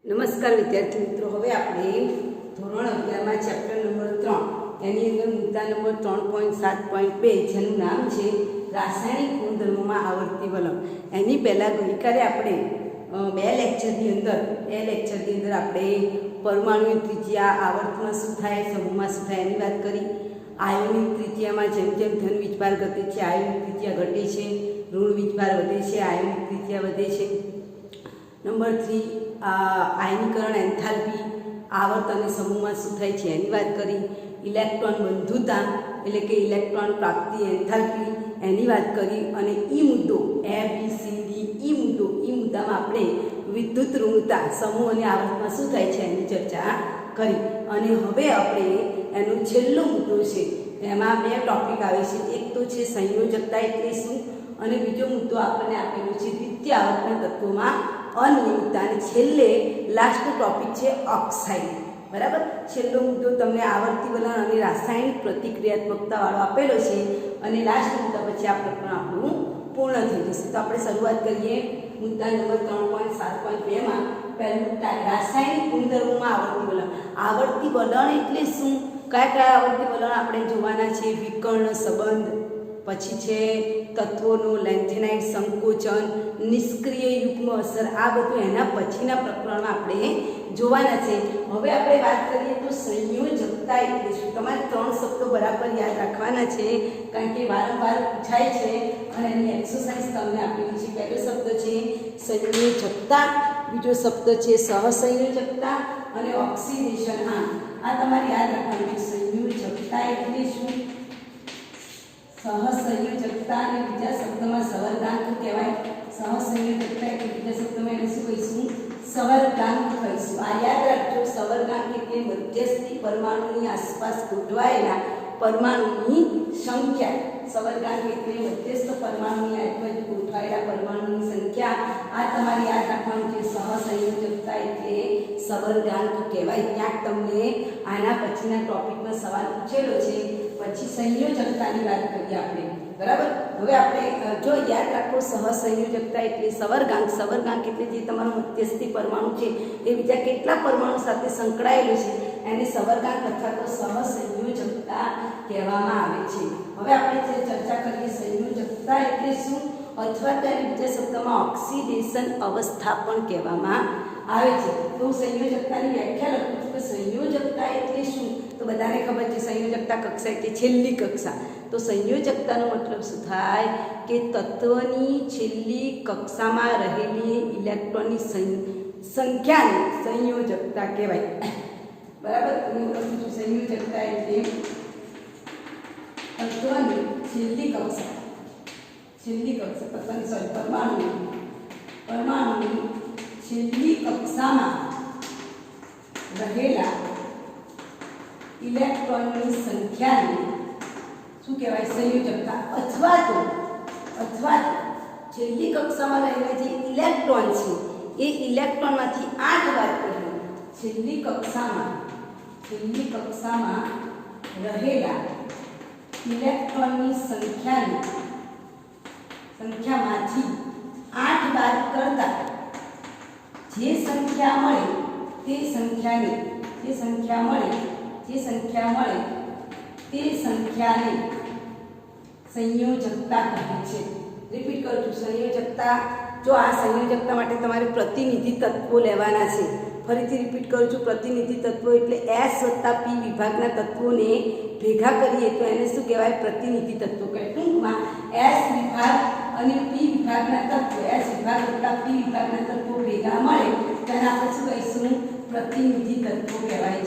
નમસ્કાર વિદ્યાર્થી મિત્રો, હવે આપણે ધોરણ 11માં ચેપ્ટર નંબર 3 એની અંદર મુદ્દા નંબર 3.7.2 જેનું નામ છે રાસાયણિક ગુણધર્મોમાં આવર્તી વલણ. એની પહેલાં ગઈકાલે આપણે બે લેક્ચરની અંદર આપણે પરમાણુ ત્રિજ્યા, આવર્તમાં શું થાય, સમૂહમાં શું થાય એની વાત કરી. આયોનિક ત્રિજ્યામાં જેમ જેમ ધન વીજભાર ઘટે છે આયોનિક ત્રિજ્યા ઘટે છે, ઋણ વીજભાર વધે છે આયોનિક ત્રિજ્યા વધે છે. નંબર 3 આયનીકરણ એન્થાલ્પી, આવર્ત અને સમૂહમાં શું થાય છે એની વાત કરી. ઇલેક્ટ્રોન બંધુતા એટલે કે ઇલેક્ટ્રોન પ્રાપ્તિ એન્થાલ્પી એની વાત કરી. અને મુદ્દો ABCD મુદ્દામાં આપણે વિદ્યુત ઋણતા, સમૂહ અને આવર્તમાં શું થાય છે એની ચર્ચા કરી. અને હવે આપણે એનો છેલ્લો મુદ્દો છે, એમાં બે ટોપિક આવે છે. એક તો છે સંયોજકતા એટલે શું, અને બીજો મુદ્દો આપણને આપેલો છે દ્વિતીય આવર્તના તત્વોમાં અનિયમિતતા. અને છેલ્લે લાસ્ટ ટોપિક છે ઓક્સાઇડ. બરાબર, છેલ્લો મુદ્દો તમને આવર્તી વલણ અને રાસાયણિક પ્રતિક્રિયાત્મકતા વાળો આપેલો છે. અને લાસ્ટ મુદ્દા પછી આ પ્રકરણ આપણું પૂર્ણ થઈ જશે. તો આપણે શરૂઆત કરીએ મુદ્દા નંબર 3.7.2માં. પહેલું રાસાયણિક ગુણધર્મોમાં આવર્તી વલણ. આવર્તી વલણ એટલે શું, કયા કયા આવર્તી વલણ આપણે જોવાના છે. વિકર્ણ સંબંધ, પછી છે તત્વોનો લેન્થેનાઇટ સંકોચન, નિષ્ક્રિય યુગ્મ અસર, આ બધું એના પછીના પ્રકરણમાં આપણે જોવાના છે. હવે આપણે વાત કરીએ તો સંયોજકતા એટલે શું. તમારે 3 શબ્દો બરાબર યાદ રાખવાના છે, કારણ કે વારંવાર પૂછાય છે અને એની એક્સરસાઇઝ તમને આપેલી છે. પહેલો શબ્દ છે સંયોજકતા, બીજો શબ્દ છે સહસંયોજકતા અને ઓક્સિડેશન. આ તમારે યાદ રાખવાનું છે. સંયોજકતા એટલે શું, સહસંયોજકતા, અને બીજા શબ્દમાં સવર્ગાંક કહેવાય. સહસંયોજકતા એટલે બીજા શબ્દમાં એને શું કહીશું, સવર્ગાંક કહીશું. આ યાદ રાખજો. સવર્ગાંક એટલે મધ્યસ્થી પરમાણુની આસપાસ ગોઠવાયેલા પરમાણુની સંખ્યા. સવર્ગાંક એટલે મધ્યસ્થ પરમાણુની આસપાસ ગોઠવાયેલા પરમાણુની સંખ્યા. આ તમારે યાદ રાખવાનું છે. સહસંયોજકતા એટલે સવર્ગાંક કહેવાય. ક્યાંક તમને આના પછીના ટોપિકમાં સવાલ પૂછેલો છે. પછી સંયોજકતાની વાત કરીએ આપણે. બરાબર, હવે આપણે જો યાદ રાખો સહસંયોજકતા એટલે સવર્ગાંક એટલે જે તમારો મધ્યસ્થી પરમાણુ છે એ બીજા કેટલા પરમાણુ સાથે સંકળાયેલો છે એને સવર્ગાંક અથવા તો સહસંયોજકતા કહેવામાં આવે છે. હવે આપણે જે ચર્ચા કરીએ સંયોજકતા એટલે શું, અથવા તો બીજા શબ્દમાં ઓક્સિડેશન અવસ્થા પણ કહેવામાં આવે છે. તો સંયોજકતાની વ્યાખ્યા લખું છું કે સંયોજકતા એટલે શું, તો બધાને ખબર છે સંયોજકતા કક્ષા એટલે છેલ્લી કક્ષા. તો સંયોજકતાનો મતલબ શું થાય કે તત્વની છેલ્લી કક્ષામાં રહેલી ઇલેક્ટ્રોનની સંખ્યાને સંયોજકતા કહેવાય. બરાબર, હું લખું છું સંયોજકતા એટલે તત્વની છેલ્લી કક્ષા તત્વની પરમાણુની છેલ્લી કક્ષામાં રહેલા ઇલેક્ટ્રોનની સંખ્યાને શું કહેવાય, સંયોજકતા. અથવા તો છેલ્લી કક્ષામાં રહેલા જે ઇલેક્ટ્રોન છે એ ઇલેક્ટ્રોનમાંથી 8 વાર પહેલા છેલ્લી કક્ષામાં રહેલા ઇલેક્ટ્રોનની સંખ્યામાંથી 8 બાદ કરતા જે સંખ્યા મળે તે સંખ્યાને સંયોજકતા કહે છે. રિપીટ કરું છું, સંયોજકતા. જો આ સંયોજકતા માટે તમારે પ્રતિનિધિ તત્વો લેવાના છે. ફરીથી રિપીટ કરું છું, પ્રતિનિધિ તત્વો એટલે S વત્તા P વિભાગના તત્વોને ભેગા કરીએ તો એને શું કહેવાય, પ્રતિનિધિ તત્વો કહેવાય. ટૂંકમાં S વિભાગ અને P વિભાગના તત્વો, S વિભાગ વત્તા P વિભાગના તત્વો ભેગા મળે તેને આપણે શું કહીશું, પ્રતિનિધિ તત્વો કહેવાય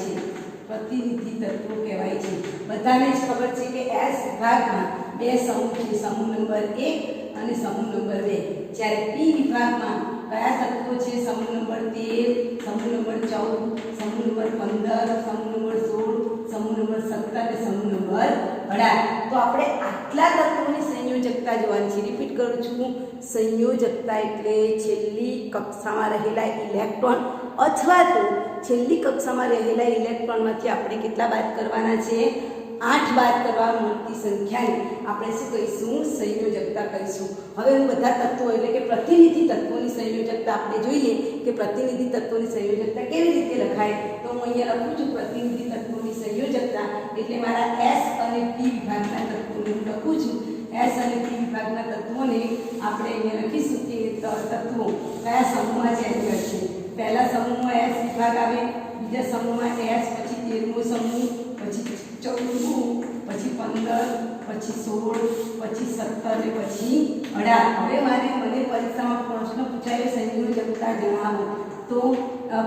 છે. બધાને જ ખબર છે કે S વિભાગમાં 2 સમૂહ છે, સમૂહ નંબર 1 અને સમૂહ નંબર 2. જ્યારે P વિભાગમાં કયા તત્વો છે, સમૂહ નંબર 13, સમૂહ નંબર 14, સમૂહ નંબર 15, સમૂહ નંબર 16, સમૂહ નંબર 17 અને સમૂહ નંબર 18. તો આપણે આટલા તત્વોની સંયોજકતા જોવાની છે. રિપીટ કરું છું, સંયોજકતા એટલે છેલ્લી કક્ષામાં રહેલા ઇલેક્ટ્રોન અથવા તો છેલ્લી કક્ષામાં રહેલા ઇલેક્ટ્રોનમાંથી આપણે કેટલા બાદ કરવાના છે, 8 બાદ કરવા મળતી સંખ્યાને આપણે શું કહીશું? સંયોજકતા કહીશું. હવે હું બધા તત્વો એટલે કે પ્રતિનિધિ તત્વોની સંયોજકતા આપણે જોઈએ કે પ્રતિનિધિ તત્વોની સંયોજકતા કેવી રીતે લખાય. તો હું અહીંયા લખું છું પ્રતિનિધિ તત્વોની સંયોજકતા એટલે મારા S અને P વિભાગના તત્વોને હું લખું છું. S અને P વિભાગના તત્વોને આપણે અહીંયા લખીશું કે તત્વો કયા સમૂહમાં છે. પહેલા સમૂહમાં S વિભાગ આવે, બીજા સમૂહમાં S, પછી 13મો સમૂહ, પછી 14મો, પછી 15, પછી 16, પછી 17 અને પછી 18. હવે મને પરીક્ષામાં પ્રશ્ન પૂછાયો સંયોજકતા જણાવો. તો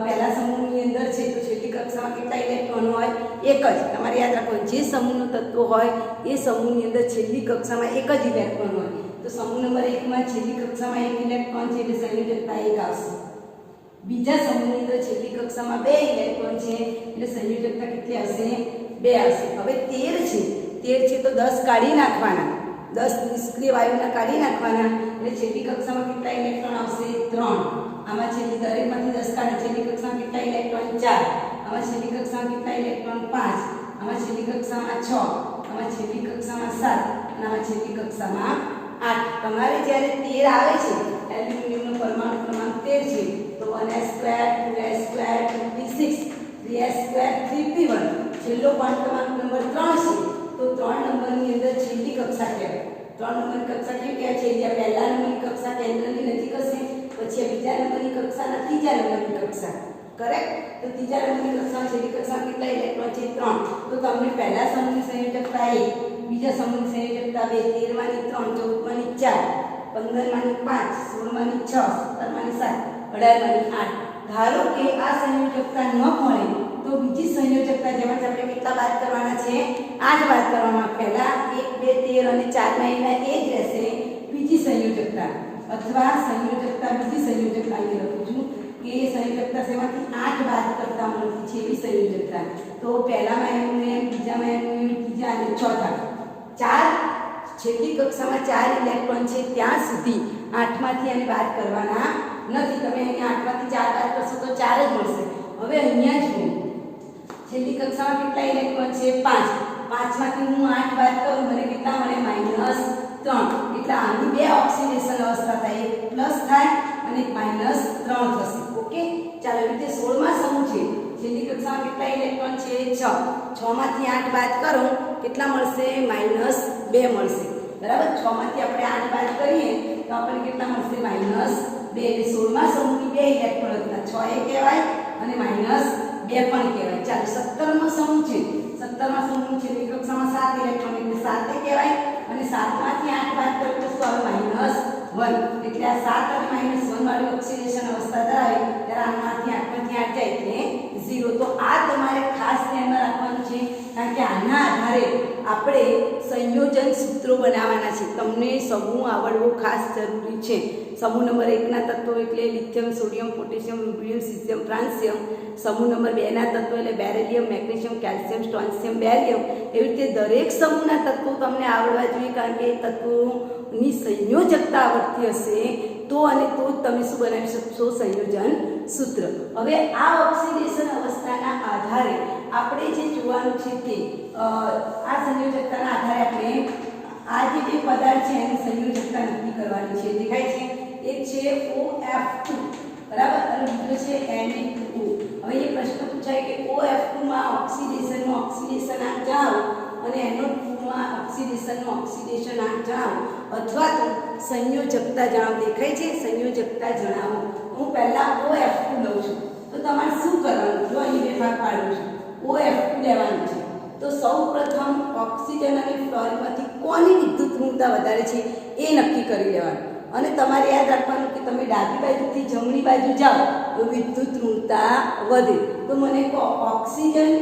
પહેલા સમૂહની અંદર છે તો છેલ્લી કક્ષામાં કેટલા ઇલેક્ટ્રોન હોય? એક જ. તમારે યાદ રાખવું, જે સમૂહનું તત્વ હોય એ સમૂહની અંદર છેલ્લી કક્ષામાં એક જ ઇલેક્ટ્રોન હોય. તો સમૂહ નંબર 1 માં છેલ્લી કક્ષામાં એક ઇલેક્ટ્રોન છે એટલે સંયોજકતા 1 આવશે. બીજા સમૂહની અંદર છેલ્લી કક્ષામાં 2 ઇલેક્ટ્રોન છે એટલે સંયોજકતા કેટલી આવશે? 2 આવશે. હવે 13 છે તો 10 કાઢી નાખવાના, 10 નિષ્ક્રિય વાયુના કાઢી નાખવાના એટલે છેલ્લી કક્ષામાં કેટલા ઇલેક્ટ્રોન આવશે? 3. આમાં છેલ્લી દરેકમાંથી 10 કાઢે છેલ્લી કક્ષામાં કેટલા ઇલેક્ટ્રોન? 4. આમાં છેલ્લી કક્ષામાં કેટલા ઇલેક્ટ્રોન? 5. આમાં છેલ્લી કક્ષામાં 6. આમાં છેલ્લી કક્ષામાં 7 અને આમાં છેલ્લી કક્ષામાં 8. તમારે જ્યારે 13 આવે છે એલ્યુમિનિયમનો પરમાણુ ક્રમાંક 13 છે તો 1s2 2s2 2p6 3s2 3p1 છેલ્લો ક્વોન્ટમ ક્રમાંક નંબર 3 છે તો 3 નંબરની અંદર છેલ્લી કક્ષા કહેવાય. 3 નંબરની કક્ષા કેવી કહેવાય છે? જ્યાં પહેલા નંબરની કક્ષા કેન્દ્રની નજીક હશે, પછી બીજા નંબરની કક્ષાના ત્રીજા નંબરની કક્ષા. કરેક્ટ? તો ત્રીજા નંબરની કક્ષા છેલ્લી કક્ષા કેટલા ઇલેક્ટ્રોન છે? 3. તો તમને પહેલા સમૂહની સંયોજકતા 1, બીજા સમૂહની સંયોજકતા 2, 13 માંની 3, 14 માંની 4, 15 માંની 5, 16 માંની 6, 17 માંની 7, 18 માંની 8. ધારો કે આ સંયોજકતા ન મળે તો બીજી સંયોજકતા જેમાંથી આપણે કેટલા બાદ કરવાના છે? 8 બાદ કરવાના. પહેલા 1, 2, 13 અને 4 માં એના એ જ રહેશે. બીજી સંયોજકતા અથવા સંયોજકતા બીજી સંયોજકતા અહીં લખું છું કે સંયોજકતા શેમાંથી 8 બાદ કરતા મળતી છે એવી સંયોજકતા. તો પહેલામાં એનું બીજામાં એનું ત્રીજા અને ચોથા 4 છેલ્લી કક્ષામાં 4 ઇલેક્ટ્રોન છે ત્યાં સુધી 8 માંથી એને બાદ કરવાના નથી. તમે અહીંયા 8 માંથી 4 બાદ કરશો તો 4 જ મળશે. હવે અહીંયા જુઓ છેલ્લી કક્ષામાં કેટલા ઇલેક્ટ્રોન છે? 5. 5 માંથી હું 8 બાદ કરું મને કેટલા મળે? -3. એટલે આની બે ઓક્સિડેશન અવસ્થા થાય, એક પ્લસ થાય અને એક -3 થશે. ઓકે, ચાલો રીતે 16મા સમૂહ છે. છેલ્લી કક્ષામાં કેટલા ઇલેક્ટ્રોન છે? 6. 6 માંથી 8 બાદ કરો કેટલા મળશે? -2 મળશે. બરાબર? 6 માંથી આપણે 8 બાદ કરીએ તો આપણને કેટલા મળશે? -2. એટલે 16મા સમૂહની 2 ઇલેક્ટ્રોન હતા. 6 એ કહેવાય અને -2 પણ કહેવાય. ચાલો 17મો સમૂહ છે. 17મા સમૂહ છેલ્લી કક્ષામાં 7 ઇલેક્ટ્રોન એટલે 7 એ કહેવાય અને 7 માંથી 8 બાદ કરીએ તો શું આવે? -1. એટલે આ 7 અને -1 વાળી ઓક્સિડેશન અવસ્થા ધરાવે ત્યારે આમાંથી 8 માંથી 8 જાય એટલે 0. તો આ તમારે ખાસ ધ્યાનમાં રાખવાનું છે કારણ કે આના આધારે આપણે સંયોજન સૂત્રો બનાવવાના છે. તમને સમૂહ આવડવો ખાસ જરૂરી છે. સમૂહ નંબર 1 ના તત્વો એટલે lithium, sodium, potassium, rubidium, caesium, francium. સમૂહ નંબર 2 ના તત્વો એટલે beryllium, magnesium, calcium, strontium, barium. એવી રીતે દરેક સમૂહના તત્વો તમને આવડવા જોઈએ કારણ કે એ તત્વોની સંયોજકતા આવડતી હશે તો અને તો જ તમે શું બનાવી શકશો? સંયોજન સૂત્ર. હવે આ ઓક્સિડેશન અવસ્થાના આધારે આપણે જે જોવાનું છે તે આ સંયોજકતાના આધારે આપણે આ જે બે પદાર્થ છે એની સંયોજકતા નક્કી કરવાની છે. દેખાય છે? એક છે OF2, બરાબર, અને બીજો છે Na2O. હવે એ પ્રશ્ન પૂછાય કે OF2 માં ઓક્સિડેશનનો ઓક્સિડેશન આંક જણાવો અને NO2 માં ઓક્સિડેશનનો ઓક્સિડેશન આંક જણાવો અથવા તો સંયોજકતા જણાવો. દેખાય છે? સંયોજકતા જણાવો. હું પહેલા OF2 લઉં છું તો તમારે શું કરવાનું? જો અહીં બે ભાગ પાડું છું, OF2 લેવાનું છે તો સૌપ્રથમ ઓક્સિજન અને ફ્લોરિનમાંથી કોની વિદ્યુત ઋણતા વધારે છે એ નક્કી કરી લેવાનું. અને તમારે યાદ રાખવાનું કે તમે ડાબી બાજુથી જમણી બાજુ જાઓ તો વિદ્યુત ઋણતા વધે. તો મને કહો ઓક્સિજન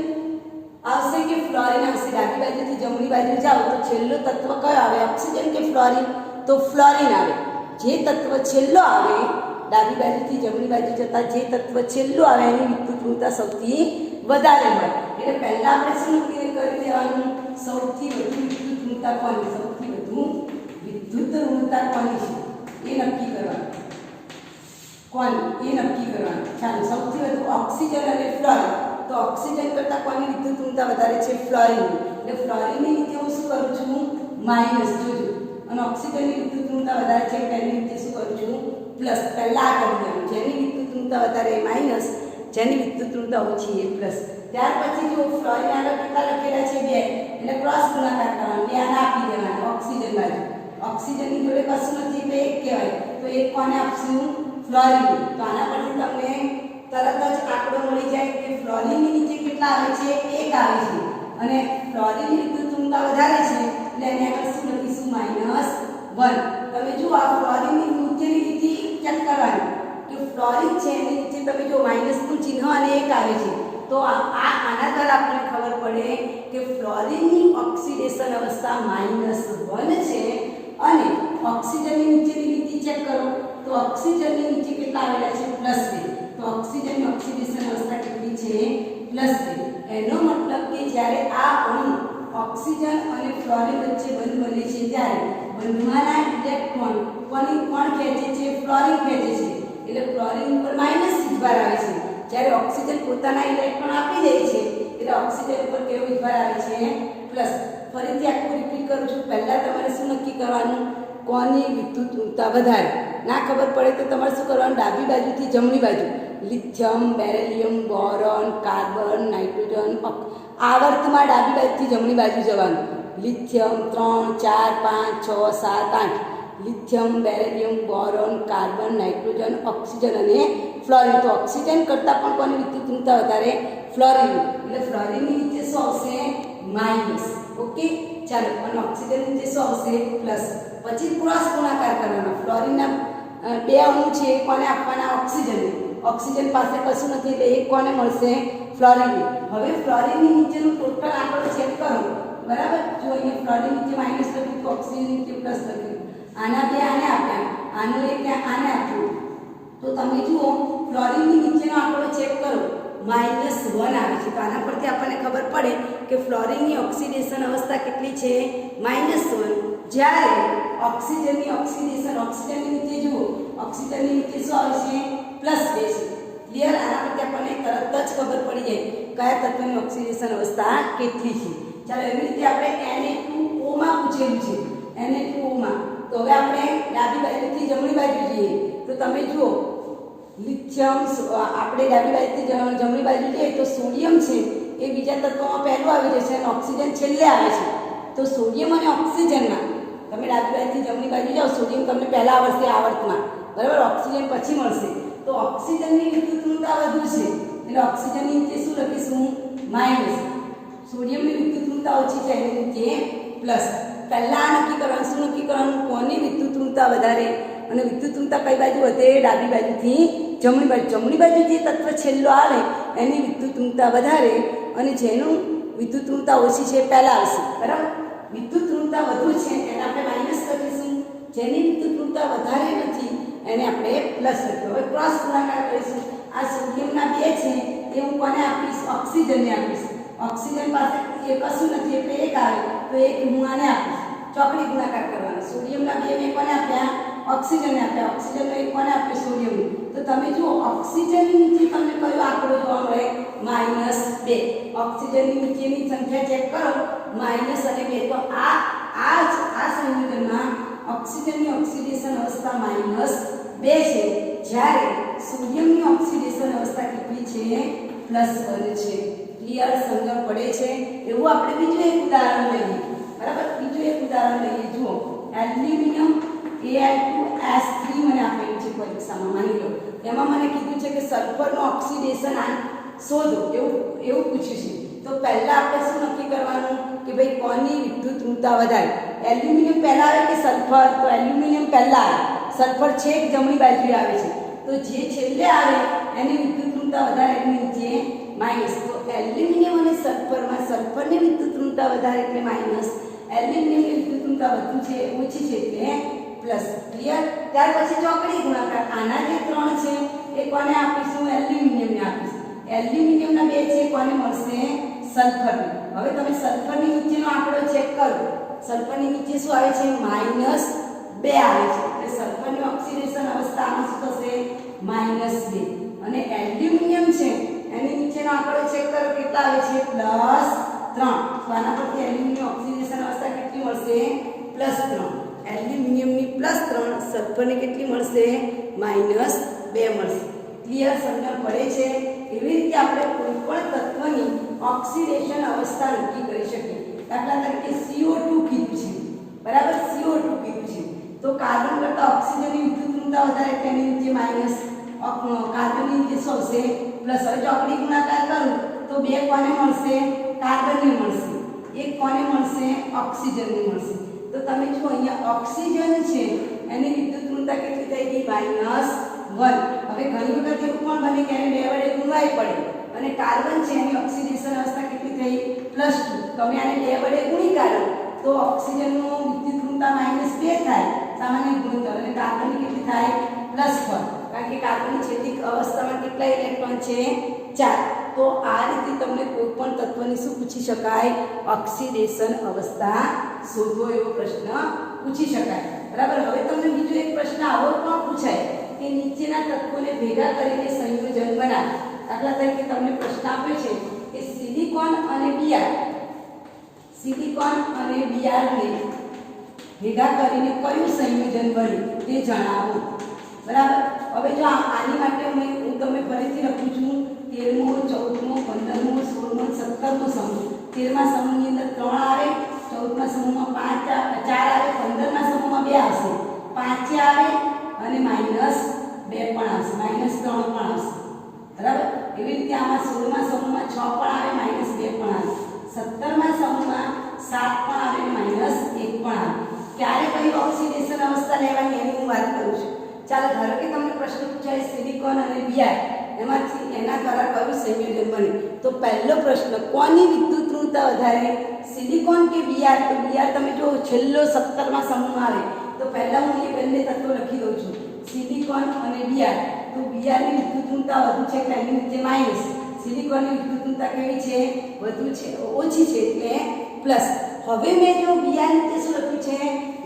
આવશે કે ફ્લોરિન આવશે? ડાબી બાજુથી જમણી બાજુ જાઓ તો છેલ્લો તત્વ કયો આવે? ઓક્સિજન કે ફ્લોરિન? તો ફ્લોરિન આવે. જે તત્વ છેલ્લો આવે ડાબી બાજુથી જમણી બાજુ જતા જે તત્વ છેલ્લો આવે એની વિદ્યુત ઋણતા સૌથી વધારે હોય. એટલે પહેલા આપણે શું નક્કી કરી દેવાનું? સૌથી વધુ વિદ્યુત ઋણતા કોની? સૌથી વધુ વિદ્યુત ઋણતા કોની છે એ નક્કી કરવાનું. કોની એ નક્કી કરવાનું. ચાલો સૌથી વધુ ઓક્સિજન અને ફ્લોરિન. તો ઓક્સિજન કરતાં કોની વિદ્યુત ઋણતા વધારે છે? ફ્લોરિન. એટલે ફ્લોરિનની નીચે હું શું કરું છું માઇનસ જોજો અને ઓક્સિજનની વિદ્યુતઋણતા વધારે છે તેની નીચે શું કરું છું પ્લસ પહેલા આ કરી દેવાનું જેની વિદ્યુતઋણતા વધારે એ માઇનસ જેની વિદ્યુતઋણતા ઓછી એ પ્લસ ત્યાર પછી જો ફ્લોરિન આગળ કેટલા લખેલા છે 2 એટલે ક્રોસ ગુણાકાર કરવાનો 2 આને આપી દેવાના ઓક્સિજન બાજુ ઓક્સિજનની જોડે કશું નથી એટલે 1 કહેવાય તો 1 કોને આપશું ફ્લોરિન તો આના પરથી તમને તરત જ આંકડો મળી જાય કે ફ્લોરિનની નીચે કેટલા આવે છે 1 આવે છે અને ફ્લોરિનની વિદ્યુતઋણતા વધારે છે એટલે એને આગળ શું લખીશું -1 તમે જો આ ફ્લોરિનની નીચેની લીટી ચેક કરવાની કે ફ્લોરિન છે એની નીચે તમે જો માઈનસનું ચિહ્ન અને 1 આવે છે તો આના દ્વારા આપણને ખબર પડે કે ફ્લોરિનની ઓક્સિડેશન અવસ્થા -1 છે અને ઓક્સિજનની નીચેની લીટી ચેક કરો તો ઓક્સિજનની નીચે કેટલા આવેલા છે +2 તો ઓક્સિજનની ઓક્સિડેશન અવસ્થા કેટલી છે +2 એનો મતલબ કે જ્યારે આ અણુ ઓક્સિજન અને ફ્લોરિન વચ્ચે બંધ બને છે ત્યારે બંધમાંના ઇલેક્ટ્રોન કોણ ખેંચે છે ફ્લોરિન ખેંચે છે એટલે ફ્લોરિન ઉપર માઈનસ વીજભાર આવે છે જ્યારે ઓક્સિજન પોતાના ઇલેક્ટ્રોન આપી દે છે એટલે ઓક્સિજન ઉપર કેવો વીજભાર આવે છે પ્લસ ફરીથી આખું રિપીટ કરું છું પહેલા તમારે શું નક્કી કરવાનું કોની વિદ્યુતઋણતા વધારે ના ખબર પડે તો તમારે શું કરવાનું ડાબી બાજુથી જમણી બાજુ lithium beryllium boron carbon nitrogen આવર્તમાં ડાબી બાજુથી જમણી બાજુ જવાનું lithium 3 4 5 6 7 8 lithium beryllium boron carbon nitrogen oxygen અને ફ્લોરિન તો ઓક્સિજન કરતાં પણ કોની વિદ્યુતઋણતા વધારે ફ્લોરિન એટલે ફ્લોરિનની નીચે શું આવશે માઇનસ ઓકે ચાલો અને ઓક્સિજન નીચે શું આવશે પ્લસ પછી ક્રોસ ગુણાકાર કરવાનો ફ્લોરિનના 2 અણુ છે કોને આપવાના ઓક્સિજન પાસે કશું નથી એટલે 1 કોને મળશે ફ્લોરિન હવે ફ્લોરિનની નીચેનું ટોટલ આંકડો ચેક કરો બરાબર જો અહીંયા ફ્લોરિન નીચે માઇનસ લખ્યું તો ઓક્સિજન નીચે પ્લસ લખ્યું આના 2 આને આપ્યા આનો 1 આને આપ્યું તો તમે જુઓ ફ્લોરિનની નીચેનો આંકડો ચેક કરો -1 આવે છે તો આના પરથી આપણને ખબર પડે કે ફ્લોરિનની ઓક્સિડેશન અવસ્થા કેટલી છે -1 જ્યારે ઓક્સિજનની ઓક્સિજનની નીચે જુઓ ઓક્સિજનની નીચે શું આવે છે +2 છે ક્લિયર આના પરથી આપણને તરત જ ખબર પડી જાય કયા તત્વની ઓક્સિડેશન અવસ્થા કેટલી છે ચાલો એવી રીતે આપણે Na2O માં પૂછેલું છે Na2O માં તો હવે આપણે ડાબી બાજુથી જમણી બાજુ જઈએ તો તમે જુઓ લિથિયમ આપણે ડાબી બાજુથી જમણી બાજુ જઈએ તો સોડિયમ છે એ બીજા તત્વોમાં પહેલું આવી જશે અને ઓક્સિજન છેલ્લે આવે છે તો સોડિયમ અને ઓક્સિજનમાં તમે ડાબી બાજુથી જમણી બાજુ જાઓ સોડિયમ તમને પહેલા આવશે આવર્તમાં બરાબર ઓક્સિજન પછી મળશે તો ઓક્સિજનની વિદ્યુતઋણતા વધુ છે એટલે ઓક્સિજનની નીચે શું લખીશું માઇનસ સોડિયમની વિદ્યુતઋણતા ઓછી છે એની નીચે પ્લસ પહેલા નક્કી કરવાનું શું નક્કી કરવાનું કોની વિદ્યુતઋણતા વધારે અને વિદ્યુતઋણતા કઈ બાજુ વધે ડાબી બાજુથી જમણી બાજુ જે તત્વ છેલ્લો આવે એની વિદ્યુતઋણતા વધારે અને જેનું વિદ્યુતઋણતા ઓછી છે પહેલા આવશે બરાબર વિદ્યુતઋણતા વધુ છે એને આપણે માઇનસ કરીશું જેની વિદ્યુતઋણતા વધારે નથી એને આપણે પ્લસ લખીશું હવે ક્રોસ ગુણાકાર કરીશું આ સોડિયમના 2 છે એ હું કોને આપીશ ઓક્સિજનને આપીશ ઓક્સિજન પાસે એ કશું નથી એટલે 1 આવે તો 1 હું આને આપીશ ચોકડી ગુણાકાર કરવાનો સોડિયમના 2 મેં કોને આપ્યા ઓક્સિજનને આપ્યા ઓક્સિજનનો 1 કોને આપ્યો સોડિયમને તો તમે જુઓ ઓક્સિજનની નીચે તમને કયો આંકડો જોવા મળે -2 ઓક્સિજનની નીચેની સંખ્યા ચેક કરો માઇનસ અને 2 તો આ સંયોજનમાં ઓક્સિજનની ઓક્સિડેશન અવસ્થા -2 છે જ્યારે સોડિયમની ઓક્સિડેશન અવસ્થા કેટલી છે +1 છે ક્લિયર સમજ પડે છે એવું આપણે બીજું એક ઉદાહરણ લઈએ બરાબર બીજું એક ઉદાહરણ લઈએ જુઓ એલ્યુમિનિયમ Al2S3 મને આપેલું છે પરીક્ષામાં માની લો એમાં મને કીધું છે કે સલ્ફરનો ઓક્સિડેશન શોધો એવું પૂછ્યું છે તો પહેલા આપણે શું નક્કી કરવાનું કે ભાઈ કોની વિદ્યુતઋણતા વધારે એલ્યુમિનિયમ પહેલા આવે કે સલ્ફર તો એલ્યુમિનિયમ પહેલા આવે સલ્ફર છેક જમણી બાજુએ આવે છે તો જે છેલ્લે આવે એની વિદ્યુતઋણતા વધારે એની નીચે માઇનસ તો એલ્યુમિનિયમ અને સલ્ફરમાં સલ્ફરની વિદ્યુતઋણતા વધારે એટલે માઇનસ એલ્યુમિનિયમની વિદ્યુતઋણતા વધુ છે ઓછી છે એટલે પ્લસ ક્લિયર ત્યાર પછી ચોકડી ગુણાકાર આના જે 3 છે એ કોને આપીશું એલ્યુમિનિયમને આપીશું એલ્યુમિનિયમના 2 છે કોને મળશે સલ્ફરને હવે તમે સલ્ફરની નીચેનો આંકડો ચેક કરો સલ્ફરની નીચે શું આવે છે -2 આવે છે એટલે સલ્ફરની ઓક્સિડેશન અવસ્થામાં શું થશે -2 અને એલ્યુમિનિયમ છે એની નીચેનો આંકડો ચેક કરો કેટલા આવે છે +3 3 તો આના પરથી એલ્યુમિનિયમ ઓક્સિડેશન અવસ્થા કેટલી મળશે +3 એલ્યુમિનિયમની +3 સલ્ફરને કેટલી મળશે -2 મળશે ક્લિયર સમજણ પડે છે એવી રીતે આપણે કોઈ પણ તત્વની ઓક્સિડેશન અવસ્થા નક્કી કરી શકીએ દાખલા તરીકે CO2 કીધું છે બરાબર CO2 કીધું છે તો કાર્બન કરતા ઓક્સિજનની વિદ્યુતઋણતા વધારે તેની નીચે માઈનસ કાર્બનની નીચે શું આવશે પ્લસ હવે ચોકડી ગુણાકાર કરું તો 2 કોને મળશે કાર્બનને મળશે 1 કોને મળશે ઓક્સિજનને મળશે તો તમે જો અહીંયા ઓક્સિજન છે એની વિદ્યુતઋણતા કેટલી થઈ ગઈ -1 હવે ઘણી વખત એવું પણ બને કે એને 2 વડે ગુણવાય પડે અને કાર્બન છે એની ઓક્સિડેશન અવસ્થા કેટલી થઈ +2 તમે આને 2 વડે ગુણી કાઢો તો ઓક્સિજનનું વિદ્યુતઋણતા -2 થાય સામાન્ય ગુણોત્તર અને કાર્બનની કેટલી થાય +1 કારણ કે કાર્બનની છેલ્લી અવસ્થામાં કેટલા ઇલેક્ટ્રોન છે 4 તો આ રીતે તમને કોઈ પણ તત્વની શું પૂછી શકાય ઓક્સિડેશન અવસ્થા શોધો એવો પ્રશ્ન પૂછી શકાય બરાબર હવે તમને બીજો એક પ્રશ્ન આવો પણ પૂછાય કે નીચેના તત્વોને ભેગા કરીને સંયોજન બનાવો દાખલા તરીકે તમને પ્રશ્ન આપ્યો છે કે સિલિકોન અને બીઆરને ભેગા કરીને કયું સંયોજન બને તે જણાવો બરાબર હવે જો આની માટે હું તમને ફરીથી લખું છું 13મો 14મો 15મો 16મો 17મો સમૂહ 13મા સમૂહની અંદર 3 આવે 14મા સમૂહમાં 5 4 આવે 15મા સમૂહમાં 2 આવશે 5 આવે અને -2 પણ આવશે -3 પણ આવશે બરાબર એવી રીતે આમાં 16મા સમૂહમાં 6 પણ આવે -2 પણ આવે 17મા સમૂહમાં 7 પણ આવે -1 પણ આવે ક્યારે કઈ ઓક્સિડેશન અવસ્થા લેવાની એની હું વાત કરું છું ચાલો ધારો કે તમને પ્રશ્ન પૂછાય સિલિકોન અને બીઆર એમાંથી એના દ્વારા કયું સંયોજન બને તો પહેલો પ્રશ્ન કોની વિદ્યુતઋણતા વધારે સિલિકોન કે બીઆર તો બીઆર તમે જો છેલ્લો 17મા સમૂહમાં આવે તો પહેલા હું એ બંને તત્વો લખી દઉં છું સિલિકોન અને બીઆર તો બીઆરની વિદ્યુતઋણતા વધુ છે એટલે એની નીચે માઈનસ સિલિકોનની વિદ્યુતઋણતા કેવી છે વધુ છે ઓછી છે એટલે પ્લસ હવે મેં જો બીઆર નીચે શું લખ્યું છે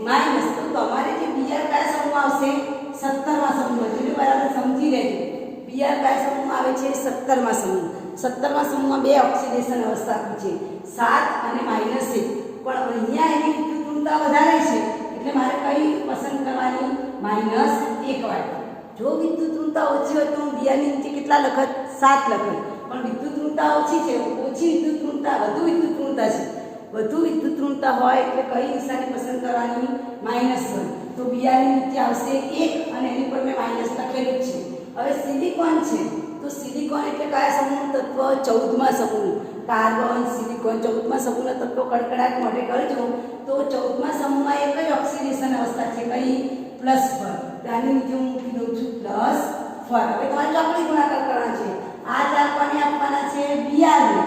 માઈનસ તો તમારે જે બીઆર કયા સમૂહમાં આવશે 17મા સમૂહમાં એટલે બરાબર સમજી લેજો બીઆર કયા સમૂહમાં આવે છે 17મા સમૂહ 17મા સમૂહમાં 2 ઓક્સિડેશન અવસ્થા આપી છે 7 અને -1 પણ અહીંયા એની વિદ્યુતઋણતા વધારે છે એટલે મારે કઈ પસંદ કરવાની -1 વાળી જો વિદ્યુતઋણતા ઓછી હોય તો હું બીઆરની નીચે કેટલા લખત 7 લખત પણ વિદ્યુતઋણતા ઓછી છે ઓછી વિદ્યુતઋણતા વધુ વિદ્યુતઋણતા છે વધુ વિદ્યુતઋણતા હોય એટલે કઈ નિશાની પસંદ કરવાની -1 તો બીઆરની નીચે આવશે 1 અને એની પર મેં માઈનસ લખેલું છે હવે સિલિકોન છે તો સિલિકોન એટલે કયા સમૂહનું તત્વ 14મા સમૂહ કાર્બન સિલિકોન 14મા સમૂહના તત્વો કડકડાટ મોઢે કરજો તો 14મા સમૂહમાં એક જ ઓક્સિડેશન અવસ્થા છે કઈ +4 ત્યાંની નીચે હું મૂકી દઉં છું +4 હવે તમારે ચોકડી ગુણાકાર કરવાનો છે આ 4 કોને આપવાના છે બીઆરને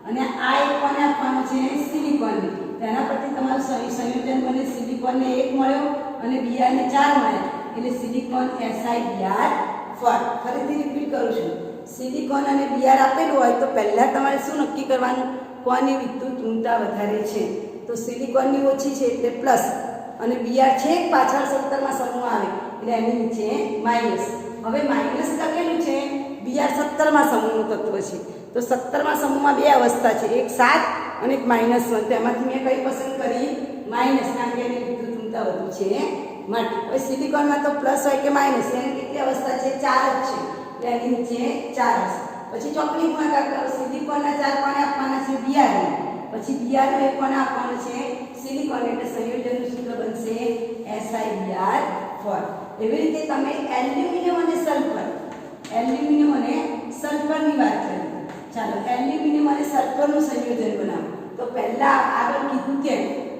અને આ એક કોને આપવાનો છે સિલિકોનને તેના પરથી તમારું સંયોજન બને સિલિકોનને 1 મળ્યો અને બીઆરને 4 મળ્યા એટલે સિલિકોન SiBr4 ફરીથી રિપીટ કરું છું સિલિકોન અને બીઆર આપેલું હોય તો પહેલા તમારે શું નક્કી કરવાનું કોની વિદ્યુતઋણતા વધારે છે તો સિલિકોનની ઓછી છે એટલે પ્લસ અને બીઆર છે પાછળ 17મા સમૂહ આવે એટલે એની નીચે માઈનસ હવે માઈનસ લખેલું છે બીઆર 17મા સમૂહનું તત્વ છે તો 17મા સમૂહમાં 2 અવસ્થા છે એક 7 અને એક -1 તેમાંથી મેં કઈ પસંદ કરી માઈનસ કારણ કે એની વિદ્યુતઋણતા વધુ છે માટે હવે સિલિકોનમાં તો પ્લસ હોય કે માઈનસ એની કેટલી અવસ્થા છે 4 જ છે એટલે એની નીચે 4 હશે પછી ચોકડી ગુણાકાર કરો સિલિકોનના 4 કોને આપવાના છે બીઆરને પછી બીઆરને 1 કોને આપવાનું છે સિલિકોન એટલે સંયોજનનું સૂત્ર બનશે SiBr4 એવી રીતે તમે એલ્યુમિનિયમ અને સલ્ફરની વાત કરી ચાલો એલ્યુમિનિયમ અને સલ્ફરનું સંયોજન બનાવો તો પહેલા આગળ કીધું કે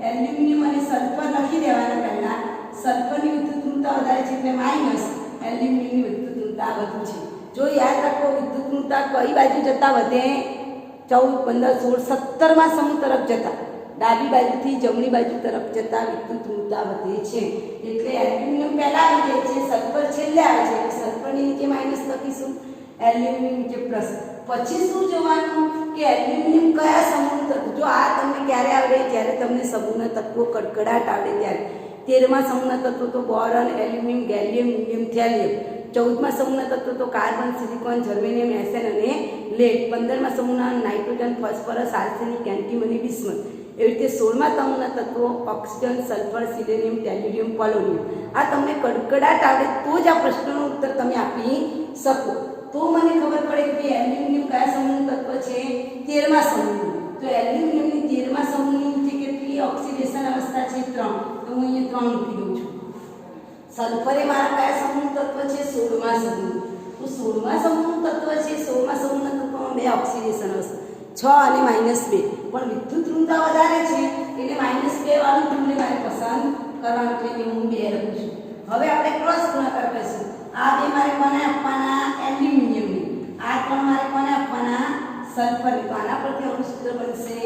એલ્યુમિનિયમ અને સલ્ફર લખી દેવાના પહેલા સલ્ફરની વિદ્યુતઋણતા વધારે છે એટલે માઈનસ એલ્યુમિનિયમની વિદ્યુતઋણતા વધુ છે જો યાદ રાખો વિદ્યુતઋણતા કઈ બાજુ જતા વધે 14 15 16 17મા સમૂહ તરફ જતા ડાબી બાજુથી જમણી બાજુ તરફ જતા વિદ્યુતઋણતા વધે છે એટલે એલ્યુમિનિયમ પહેલા આવી જાય છે સલ્ફર છેલ્લે આવે છે એટલે સલ્ફરની નીચે માઈનસ લખીશું એલ્યુમિનિયમ નીચે પ્લસ પછી શું જોવાનું કે એલ્યુમિનિયમ કયા સમૂહનું તત્વ જો આ તમને ક્યારે આવડે જ્યારે તમને સમૂહના તત્વો કડકડાટ આવડે ત્યારે 13મા સમૂહના તત્વો તો boron aluminium gallium indium thallium 14મા સમૂહના તત્વો તો કાર્બન સિલિકોન જર્મેનિયમ એસેન અને લેડ, 15મા સમૂહના nitrogen, phosphorus, arsenic, antimony, bismuth. એવી રીતે 16મા સમૂહના તત્વો ઓક્સિજન, સલ્ફર, સિલેનિયમ, ટેલ્યુરિયમ, પોલોનિયમ. આ તમને કડકડાટ આવડે તો જ આ પ્રશ્નનો ઉત્તર તમે આપી શકો. તો મને ખબર પડે કે એલ્યુમિનિયમ કયા સમૂહનું તત્વ છે? 13મા સમૂહનું. તો એલ્યુમિનિયમની 13મા સમૂહની ઊંચી કેટલી ઓક્સિડેશન અવસ્થા છે? 3. તો હું અહીંયા 3 મૂકી દઉં છું. સલ્ફર એ મારા કયા સમૂહનું તત્વ છે? 16મા સમૂહનું. તો 16મા સમૂહનું તત્વ છે. 16મા સમૂહના તત્વમાં 2 ઓક્સિડેશન અવસ્થા, 6 અને -2. પણ વિદ્યુત ઋણતા વધારે છે એટલે -2 વાળું ધ્રુવને મારે પસંદ કરવાનું છે એટલે હું 2 લખું છું. હવે આપણે ક્રોસ ગુણાકાર કરીશું. આ 2 મારે કોને આપવાના? એલ્યુમિનિયમની. આ 3 મારે કોને આપવાના? સલ્ફરની. તો આના પરથી આપણું સૂત્ર બનશે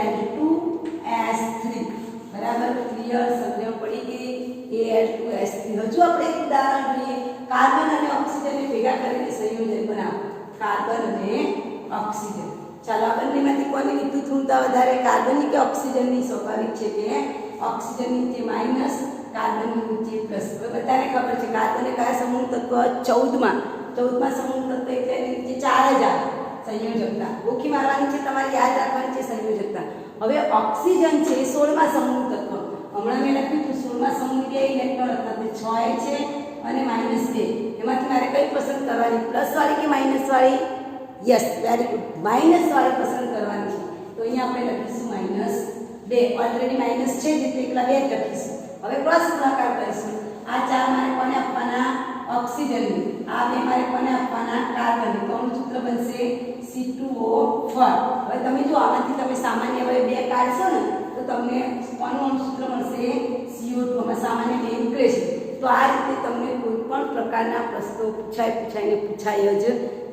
Al2S3. બરાબર? ક્લિયર? સમજણ પડી ગઈ? Al2S3. હજુ આપણે એક ઉદાહરણ જોઈએ. કાર્બન અને ઓક્સિજનને ભેગા કરીને સંયોજન બનાવો. કાર્બન અને ઓક્સિજન. ચાલો આ બંનેમાંથી કોની વિદ્યુત ઋણતા વધારે? કાર્બનની કે ઓક્સિજનની? સ્વાભાવિક છે કે ઓક્સિજનની નીચે માઇનસ, કાર્બનની નીચે પ્લસ. હવે બધાને ખબર છે કાર્બન એ કયા સમૂહ તત્વ? 14મા સમૂહ તત્વ એટલે એની નીચે 4 જ આવે. સંયોજકતા ગોખી મારવાની છે, તમારે યાદ રાખવાની છે સંયોજકતા. હવે ઓક્સિજન છે 16મા સમૂહ તત્વ. હમણાં મેં લખ્યું હતું 16મા સમૂહ 2 ઇલેક્ટ્રોન હતા, તે 6 છે અને -2. એમાંથી મારે કઈ પસંદ કરવાની? પ્લસ વાળી કે માઇનસ વાળી? Yes, very good. માઇનસ વાળી પસંદ કરવાની છે. તો અહીંયા આપણે લખીશું -2. ઓલરેડી માઇનસ છે એટલે એકલા 2 લખીશું. હવે ક્રોસ ગુણાકાર કરીશું. આ 4 મારે કોને આપવાના? ઓક્સિજનની. આ 2 મારે કોને આપવાના? કાર્બનની. તો આનું સૂત્ર બનશે C2O4. હવે તમે જો આમાંથી તમે સામાન્ય હવે 2 કાઢશો ને તો તમને કોનું સૂત્ર મળશે? CO2. આમાં સામાન્ય 2 નીકળે છે. તો આ રીતે તમને કોઈ પણ પ્રકારના પ્રશ્નો પૂછાય જ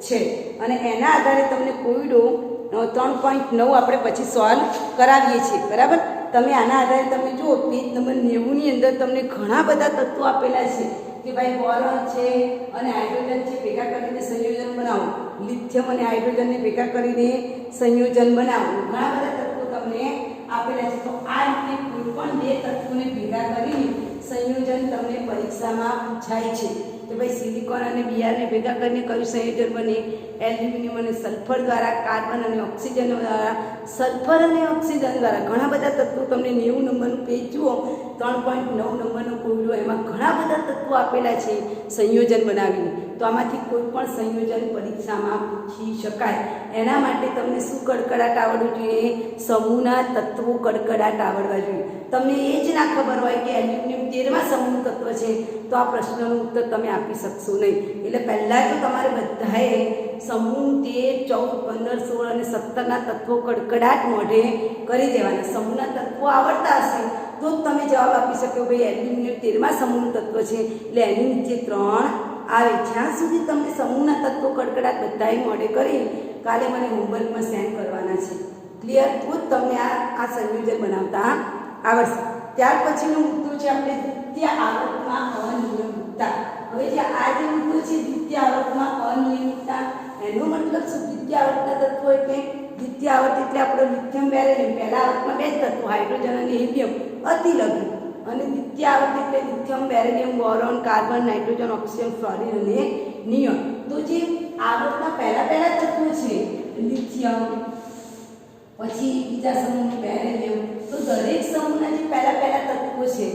છે. અને એના આધારે તમને કોવિડો 3.9 આપણે પછી સોલ્વ કરાવીએ છીએ. બરાબર? તમે આના આધારે તમે જુઓ પેજ નંબર 90 ની અંદર તમને ઘણા બધા તત્વો આપેલા છે કે ભાઈ બોરોન છે અને હાઇડ્રોજન છે, ભેગા કરીને સંયોજન બનાવો. લિથિયમ અને હાઇડ્રોજનને ભેગા કરીને સંયોજન બનાવો. ઘણા બધા તત્વો તમને આપેલા છે. તો આ રીતે કોઈ પણ 2 તત્વોને ભેગા કરીને સંયોજન તમને પરીક્ષામાં પૂછાય છે કે ભાઈ સિલિકોન અને બીઆરને ભેગા કરીને કયું સંયોજન બને? એલ્યુમિનિયમ અને સલ્ફર દ્વારા, કાર્બન અને ઓક્સિજન દ્વારા, સલ્ફર અને ઓક્સિજન દ્વારા. ઘણા બધા તત્વો તમને 90 નંબરનું પેજ જુઓ, 3.9 નંબરનો કોયડો, એમાં ઘણા બધા તત્વો આપેલા છે સંયોજન બનાવીને. તો આમાંથી કોઈ પણ સંયોજન પરીક્ષામાં પૂછી શકાય. એના માટે તમને શું કડકડાટ આવડવું જોઈએ? સમૂહના તત્વો કડકડાટ આવડવા જોઈએ. તમને એ જ ના ખબર હોય કે એલ્યુમિનિયમ 13મા સમૂહનું તત્વ છે તો આ પ્રશ્નનો ઉત્તર તમે આપી શકશો નહીં. એટલે પહેલાં તો તમારે બધાએ સમૂહ 13, 14, 15, 16 અને 17ના તત્વો કડકડાટ મોઢે કરી દેવાના. સમૂહના તત્વો આવડતા હશે તો જ તમે જવાબ આપી શકો ભાઈ એલ્યુમિનિયમ 13મા સમૂહનું તત્વ છે એટલે એની નીચે 3 આવે. જ્યાં સુધી તમને સમૂહના તત્વો કડકડાટ બધાએ મોઢે કરી કાલે મને હોમવર્કમાં સેન્ડ કરવાના છે. ક્લિયર? તો જ તમને આ સંયોજન બનાવતા આવડશે. ત્યાર પછીનો મુદ્દો છે આપણે દ્વિતીય આવર્તમાં અનિયમિતતા. હવે જે આ જે મુદ્દો છે દ્વિતીય આવર્તમાં અનિયમિતતા, એનો મતલબ શું? દ્વિતીય આવર્તના તત્વો એટલે દ્વિતીય આવર્ત એટલે આપણો લિથિયમ, બેરિલિયમ. પહેલા આવર્તમાં 2 જ તત્વો હાઇડ્રોજન અને હિલિયમ અતિલઘુ. અને દ્વિતીય આવર્ત એટલે lithium, beryllium, boron, carbon, nitrogen, oxygen, fluorine અને નિયોન. તો જે આવર્તના પહેલા તત્વો છે લિથિયમ, પછી બીજા સમૂહનું બેરિલિયમ, તો દરેક સમૂહના જે પહેલા તત્વો છે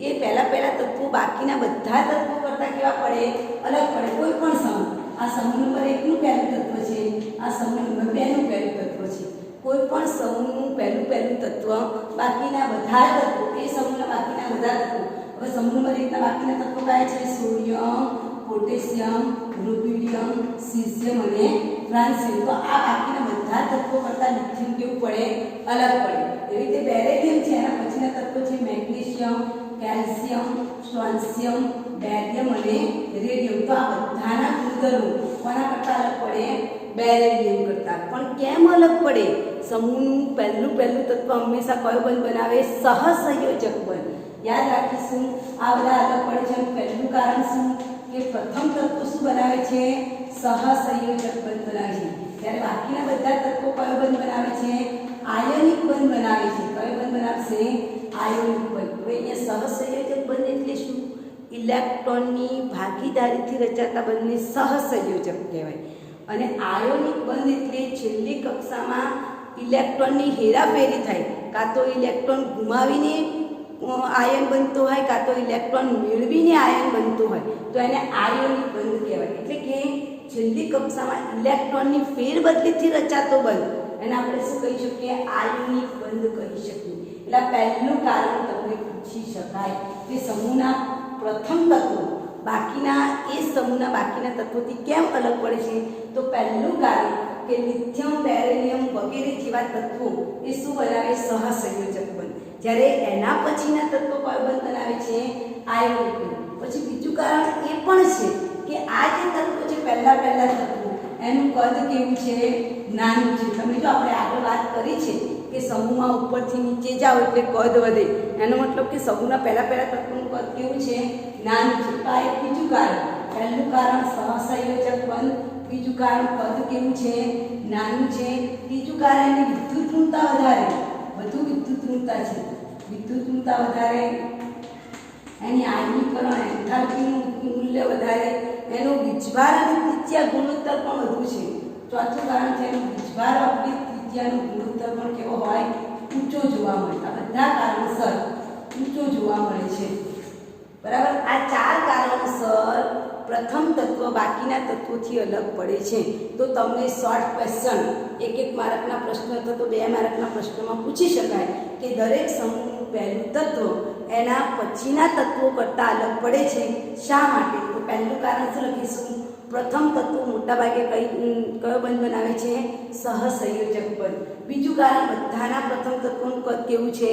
એ પહેલા તત્વો બાકીના બધા તત્વો કરતાં કેવા પડે? અલગ પડે. કોઈ પણ સમૂહ, આ સમૂહ નંબર 1 નું પહેલું તત્વ છે, આ સમૂહ નંબર 2 નું પહેલું તત્વ છે. કોઈ પણ સમૂહનું પહેલું તત્વ બાકીના બધા તત્વો, એ સમૂહના બાકીના બધા તત્વો. હવે સમૂહ નંબર 1 ના બાકીના તત્વો કયા છે? સોડિયમ, પોટેશિયમ, રૂબિડિયમ, સીઝિયમ અને ફ્રાન્સિયમ. તો આ બાકીના બધા તત્વો કરતાં લિથિયમ કેવું પડે? અલગ પડે. એવી રીતે બેરિલિયમ છે, એના પછીના તત્વો છે મેગ્નેશિયમ, કેલ્શિયમ, સ્ટ્રોન્શિયમ, બેરિયમ અને રેડિયમ. તો આ બધાના ગુણધર્મો કોના કરતાં અલગ પડે? બેરિલિયમ કરતાં. પણ કેમ અલગ પડે? સમૂહનું પહેલું તત્વ હંમેશા કયો બંધ બનાવે? સહસંયોજક બંધ. યાદ રાખીશું આ બધા અલગ પડે છે. પહેલું કારણ શું? કે પ્રથમ તત્વ શું બનાવે છે? સહસંયોજક બંધ બનાવે છે. ત્યારે બાકીના બધા તત્વો કયો બંધ બનાવે છે? આયનિક બંધ બનાવે છે. કયો બંધ બનાવશે? આયનિક બંધ. હવે અહીંયા સહસંયોજક બંધ એટલે શું? ઇલેક્ટ્રોનની ભાગીદારીથી રચાતા બંધને સહસંયોજક કહેવાય. અને આયોનિક બંધ એટલે છેલ્લી કક્ષામાં ઇલેક્ટ્રોનની હેરાફેરી થાય, કાં તો ઇલેક્ટ્રોન ગુમાવીને આયન બનતો હોય, કાં તો ઇલેક્ટ્રોન મેળવીને આયન બનતો હોય, તો એને આયોનિક બંધ કહેવાય. એટલે કે છેલ્લી કક્ષામાં ઇલેક્ટ્રોનની ફેરબદલીથી રચાતો બંધ એને આપણે શું કહી શકીએ? આયોનિક બંધ કહી શકીએ. એટલે પહેલું કારણ તમને પૂછી શકાય કે સમૂહના પ્રથમ તત્વો બાકીના બાકીના તત્વોથી કેમ અલગ પડે છે? તો પહેલું કારણ કે લિથિયમ, બેરિલિયમ વગેરે જેવા તત્વો એ શું બનાવે? સહસંયોજક બંધ. જ્યારે એના પછીના તત્વો કયો બંધ બનાવે છે? આયોનિક બંધ. પછી બીજું કારણ એ પણ છે કે આ જે તત્વો છે પહેલા તત્વો એનું કદ કેવું છે? નાનું છે. તમે જો આપણે આગળ વાત કરી છે કે સમૂહમાં ઉપરથી નીચે જાઓ એટલે કદ વધે, એનો મતલબ કે સમૂહના પહેલા તત્વોનું કદ કેવું છે? નાનું છે. તો આ એક બીજું કારણ. પહેલું કારણ સહસંયોજક બંધ, બીજું કારણ કદ કેવું છે? નાનું છે. ત્રીજું કારણ એની વિદ્યુત ઋણતા વધારે, વધુ વિદ્યુત ઋણતા છે. વિદ્યુત ઋણતા વધારે, એની આયનીકરણ એન્થાલ્પીનું મૂલ્ય વધારે, એનો વીજભાર અને ત્રિજ્યા ગુણોત્તર પણ વધુ છે. ચોથું કારણ છે એનો વીજભાર અને ત્રિજ્યાનો ગુણોત્તર પણ કેવો હોય? ઊંચો જોવા મળે. આ બધા કારણોસર ઊંચો જોવા મળે છે. બરાબર. આ 4 કારણોસર પ્રથમ તત્વ બાકીના તત્વોથી અલગ પડે છે. તો તમને શોર્ટ ક્વેશ્ચન 1 માર્કના પ્રશ્ન અથવા તો 2 માર્કના પ્રશ્નમાં પૂછી શકાય કે દરેક સમૂહનું પહેલું તત્વ એના પછીના તત્વો કરતાં અલગ પડે છે. શા માટે? તો પહેલું કારણ શું લખીશું? પ્રથમ તત્વો મોટાભાગે કયો બંધ બનાવે છે? સહસંયોજક બંધ. બીજું કારણ બધાના પ્રથમ તત્વોનું કદ કેવું છે?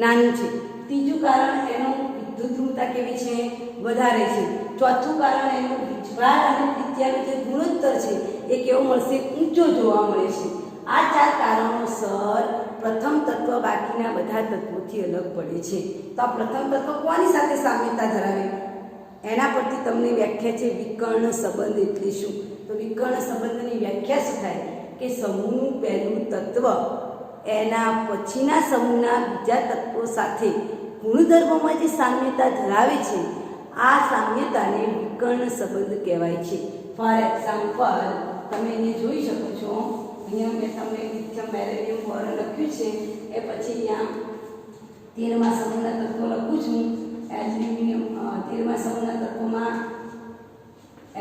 નાનું છે. ત્રીજું કારણ એનો વિદ્યુત ઋણતા કેવી છે? વધારે છે. ચોથું કારણ એનો વીજભાર અને ત્રિજ્યાનો જે ગુણોત્તર છે એ કેવો મળશે? ઊંચો જોવા મળે છે. આ 4 કારણોસર પ્રથમ તત્વ બાકીના બધા તત્વોથી અલગ પડે છે. તો આ પ્રથમ તત્વ કોની સાથે સામ્યતા ધરાવે? એના પરથી તમને વ્યાખ્યા છે વિકર્ણ સંબંધ એટલે શું? તો વિકર્ણ સંબંધની વ્યાખ્યા શું થાય? કે સમૂહનું પહેલું તત્વ એના પછીના સમૂહના બીજા તત્વો સાથે ગુણધર્મોમાં જે સામ્યતા ધરાવે છે આ સામ્યતાને વિકર્ણ સંબંધ કહેવાય છે. ફોર એક્ઝામ્પલ તમે અહીંયા જોઈ શકો છો, અહીંયા મેં તમને લિથિયમ, બેરિલિયમ, બોરોન લખ્યું છે, એ પછી અહીંયા 13મા સમૂહના તત્વો લખું છું. એલ્યુમિનિયમ 13મા સમૂહના તત્વોમાં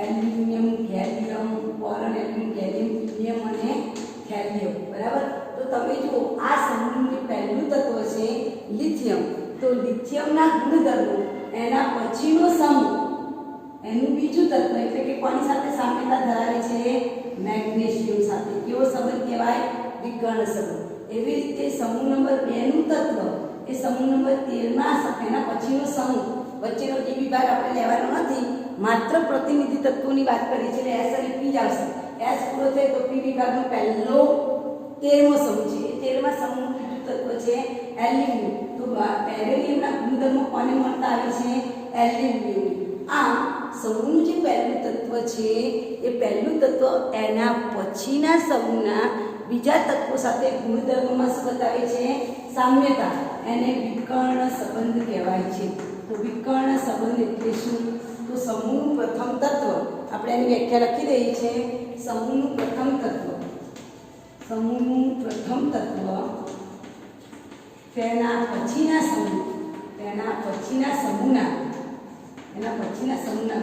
aluminium, gallium, boron, aluminium, gallium, helium અને હેલિયમ. બરાબર. તો તમે જુઓ આ સમૂહનું જે પહેલું તત્વ છે લિથિયમ, તો લિથિયમના ગુણધર્મો એના પછીનો સમૂહ એનું બીજું તત્વ એટલે કે કોની સાથે સામ્યતા ધરાવે છે? મેગ્નેશિયમ સાથે. કેવો સંબંધ કહેવાય? વિકર્ણ સંબંધ. એવી રીતે સમૂહ નંબર 2 નું તત્વ એ સમૂહ નંબર 13 એના પછીનો સમૂહ વચ્ચેનો જે વિભાગ આપણે લેવાનો નથી, માત્ર પ્રતિનિધિ તત્વોની વાત કરીએ છીએ એટલે S અને P જ આવશે. S પૂરો થાય તો P વિભાગનો પહેલો 13મો સમૂહ છે. એ 13મા સમૂહનું બીજું તત્વ છે એલ્યુમિનિયમ. તો બેરિલિયમના ગુણધર્મો કોને મળતા આવે છે? એલ્યુમિનિયમ. આમ સમૂહનું જે પહેલું તત્વ છે એ પહેલું તત્વ એના પછીના સમૂહના બીજા તત્વો સાથે ગુણધર્મોમાં શું બતાવે છે? સામ્યતા. એને વિકર્ણ સંબંધ કહેવાય છે. તો વિકર્ણ સંબંધ એટલે શું? તો સમૂહનું પ્રથમ તત્વ આપણે એની વ્યાખ્યા લખી દઈએ છીએ. સમૂહનું પ્રથમ તત્વ તેના પછીના સમૂહના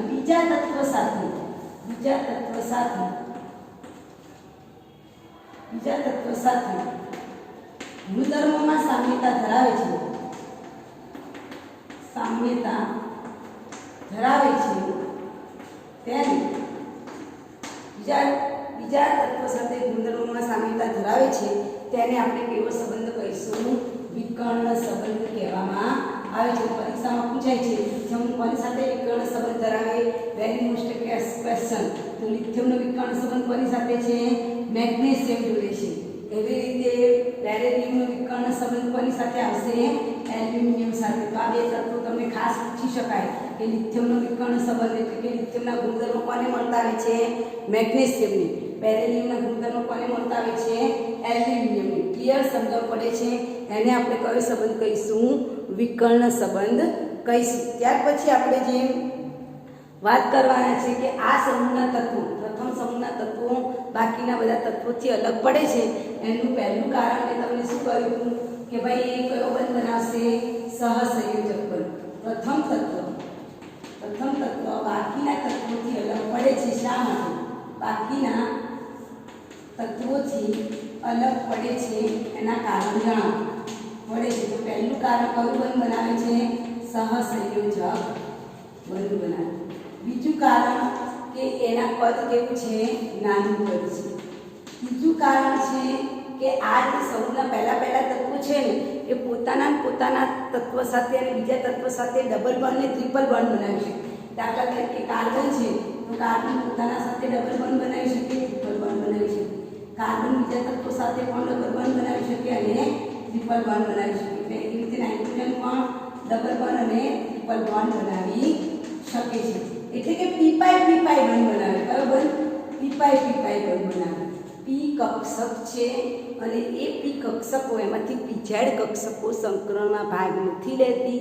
બીજા તત્વ સાથે ગુણધર્મોમાં સામ્યતા ધરાવે છે તેને બીજા તત્વ સાથે ગુણધર્મોમાં સામ્યતા ધરાવે છે તેને આપણે કેવો સંબંધ કહીશું? વિકર્ણ સંબંધ કહેવામાં આવે છે. પરીક્ષામાં પૂછાય છે લિથિયમ કોની સાથે વિકર્ણ સંબંધ ધરાવે? Very most question. તો લિથિયમનો વિકર્ણ સંબંધ કોની સાથે છે? મેગ્નેશિયમ જોડે છે. એવી રીતે બેરિલિયમનો વિકર્ણ સંબંધ કોની સાથે આવશે? એલ્યુમિનિયમ સાથે. તો આ 2 તત્વો તમને ખાસ પૂછી શકાય કે લિથિયમનો વિકર્ણ સંબંધ એટલે કે લિથિયમના ગુણધર્મો કોને મળતા આવે છે? મેગ્નેશિયમને. બેરિલિયમના ગુણધર્મો કોને મળતા આવે છે? એલ્યુમિનિયમને. ક્લિયર સમજણ પડે છે? એને આપણે કયો સંબંધ કહીશું? વિકર્ણ સંબંધ કહીશું. ત્યાર પછી આપણે જે વાત કરવાના છે કે આ સમૂહના તત્વો પ્રથમ સમૂહના તત્વો બાકીના બધા તત્વોથી અલગ પડે છે એનું પહેલું કારણ મેં તમને શું કહ્યું કે ભાઈ એ કયો બંધ બનાવશે? સહસંયોજક બંધ. પ્રથમ તત્વ બાકીના તત્વોથી અલગ પડે છે. શા માટે? બાકીના તત્વોથી અલગ પડે છે એના કારણ જણાવો. પડે છે તો પહેલું કારણ કયું બંધ બનાવે છે? સહસંયોજક બંધ બનાવે. બીજું કારણ કે એના કદ કેવું છે? નાનું કદ છે. ત્રીજું કારણ છે કે આ જે સમૂહના પહેલા તત્વો છે ને એ પોતાના તત્વ સાથે અને બીજા તત્વ સાથે ડબલ બોન્ડ અને ટ્રિપલ બોન્ડ બનાવી શકે. દાખલા તરીકે કાર્બન છે તો કાર્બન પોતાના સાથે ડબલ બોન્ડ બનાવી શકે, ટ્રિપલ બોન્ડ બનાવી શકે. કાર્બન બીજા તત્વો સાથે પણ ડબલ બોન્ડ બનાવી શકે અને ટ્રિપલ બોન્ડ બનાવી શકે. એટલે એવી રીતે નાઇટ્રોજન પણ ડબલ બોન્ડ અને ટ્રિપલ બોન્ડ બનાવી શકે છે. એટલે કે પી પાઈ બંધ બનાવે. બરાબર? પી પાઈ બંધ બનાવે. પી કક્ષક છે અને એ પી કક્ષકો એમાંથી પીઝેડ કક્ષકો સંકરણમાં ભાગ નથી લેતી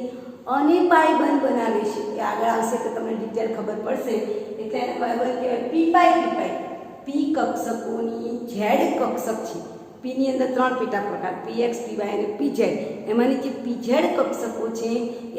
અને પાઈ બંધ બનાવે છે. એ આગળ આવશે તો તમને ડિટેલ ખબર પડશે. એટલે એને બરાબર કહેવાય પી પાઈ. પી કક્ષકોની ઝેડ કક્ષક છે. પીની અંદર 3 પેટા પ્રકાર પીએક્સ, પીવાય અને પીઝેડ. એમાંની જે પીઝેડ કક્ષકો છે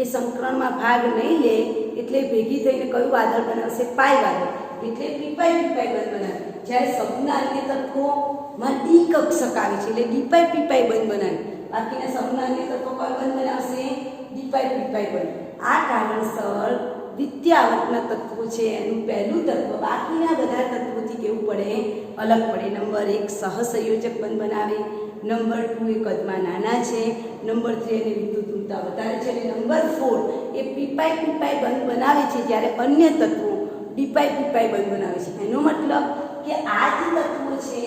એ સંકરણમાં ભાગ નહીં લે એટલે ભેગી થઈને કયું વાદળ બનાવશે? પાઈ વાદળ. એટલે પી પાઈ બંધ બનાવે. જ્યારે સમૂહના અન્ય તત્વોમાં ડી કક્ષક આવે છે એટલે ડી પાઈ પી પાઈ બંધ બનાવે. બાકીના સમૂહના અન્ય તત્વો કયો બંધ બનાવશે? ડી પાઈ પી પાઈ બંધ. આ કારણસર દ્વિતીયાવર્તના તત્વો છે એનું પહેલું તત્વ બાકીના બધા તત્વોથી કેવું પડે? અલગ પડે. નંબર 1 સહસંયોજક બંધ બનાવે. નંબર 2 એ કદમાં નાના છે. નંબર 3 એની વિદ્યુત ઊર્જા વધારે છે. અને નંબર 4 એ પી પાઈ બંધ બનાવે છે જ્યારે અન્ય તત્વો ડી પાઈ બંધ બનાવે છે. એનો મતલબ કે આ જે તત્વો છે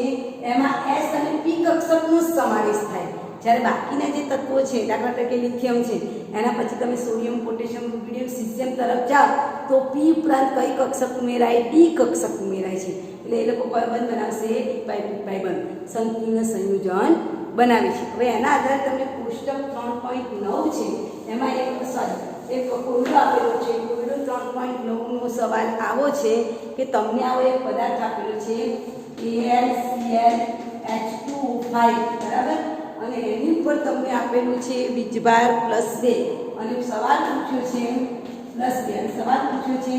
એમાં એસ અને પી કક્ષકનો સમાવેશ થાય. જ્યારે બાકીના જે તત્વો છે દાખલા તરીકે લિથિયમ છે એના પછી તમે સોડિયમ, પોટેશિયમ, રૂબિડિયમ, સીઝિયમ તરફ જાઓ તો પી ઉપરાંત કઈ કક્ષક ઉમેરાય? ડી કક્ષક ઉમેરાય છે. એટલે એ લોકો કયો બંધ બનાવશે? પી પાઈ બંધ. સંકીર્ણ સંયોજન બનાવે છે. હવે એના આધારે તમને કોષ્ટક 3.9 છે એમાં એક કોયડો આપેલો છે. કોયડો 3.9 નો સવાલ આવો છે કે તમને આવો એક પદાર્થ આપેલો છે AlClH2O5 બરાબર અને એની ઉપર તમને આપેલું છે વીજભાર +2 અને સવાલ પૂછ્યો છે +2 અને સવાલ પૂછ્યો છે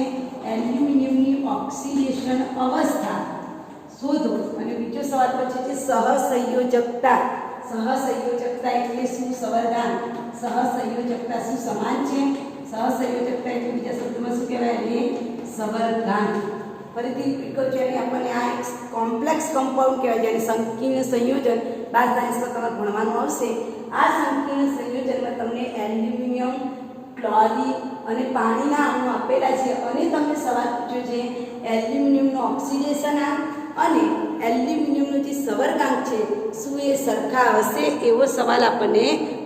એલ્યુમિનિયમની ઓક્સિડેશન અવસ્થા શોધો. અને બીજો સવાલ પૂછ્યો છે સહસંયોજકતા. સહસંયોજકતા એટલે શું? સવર્ગાંક. સહસંયોજકતા શું સમાન છે? સહસંયોજકતા એટલે બીજા શબ્દમાં શું કહેવાય? એટલે સવર્ગાંક. ફરીથી રિપીટ કરું છું. આપણને આ એક કોમ્પ્લેક્સ કમ્પાઉન્ડ કહેવાય જેને સંકીર્ણ સંયોજન 12 સાયન્સમાં તમારે ભણવાનું આવશે. આ સંકીર્ણ સંયોજનમાં તમને એલ્યુમિનિયમ, ક્લોરીન અને પાણીના અણુ આપેલા છે અને તમને સવાલ પૂછ્યો છે એલ્યુમિનિયમનો ઓક્સિડેશન અને એલ્યુમિનિયમનો જે સવર્ગાંક છે શું એ સરખા હશે? એવો સવાલ આપણને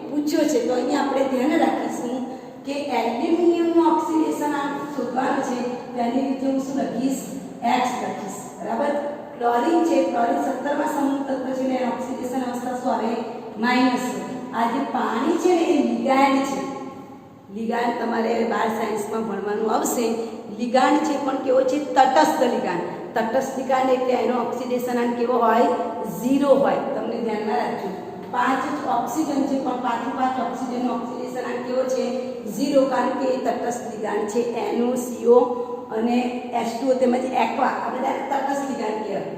પૂછ્યો છે. તો અહીંયા આપણે ધ્યાન રાખીશું કે એલ્યુમિનિયમનો ઓક્સિડેશન શોધવાનું છે તેની રીતે હું શું લખીશ? x લખીશ. બરાબર? ક્લોરીન છે, ક્લોરીન 17માં સમૂહ તત્વ છે ને ઓક્સિડેશન અવસ્થા શું આવે? -. આ જે પાણી છે ને એ લિગાન્ડ છે. લિગાન્ડ તમારે 12 સાયન્સમાં ભણવાનું આવશે. લિગાન્ડ છે પણ કેવો છે? તટસ્થ લિગાન્ડ. તટસ્થ લિગાન્ડ એટલે એનો ઓક્સિડેશન આંક કેવો હોય? 0 હોય. તમને ધ્યાનમાં રાખજો. 5 ઓક્સિજન છે પણ 5 ઓક્સિજનનો ઓક્સિડેશન આંક કેવો છે? 0 કારણ કે એ તટસ્થ લિગાન્ડ છે. NO, CO અને H2O તેમજ એક્વા આ બધા તટસ્થ લિગાન્ડ કહેવાય.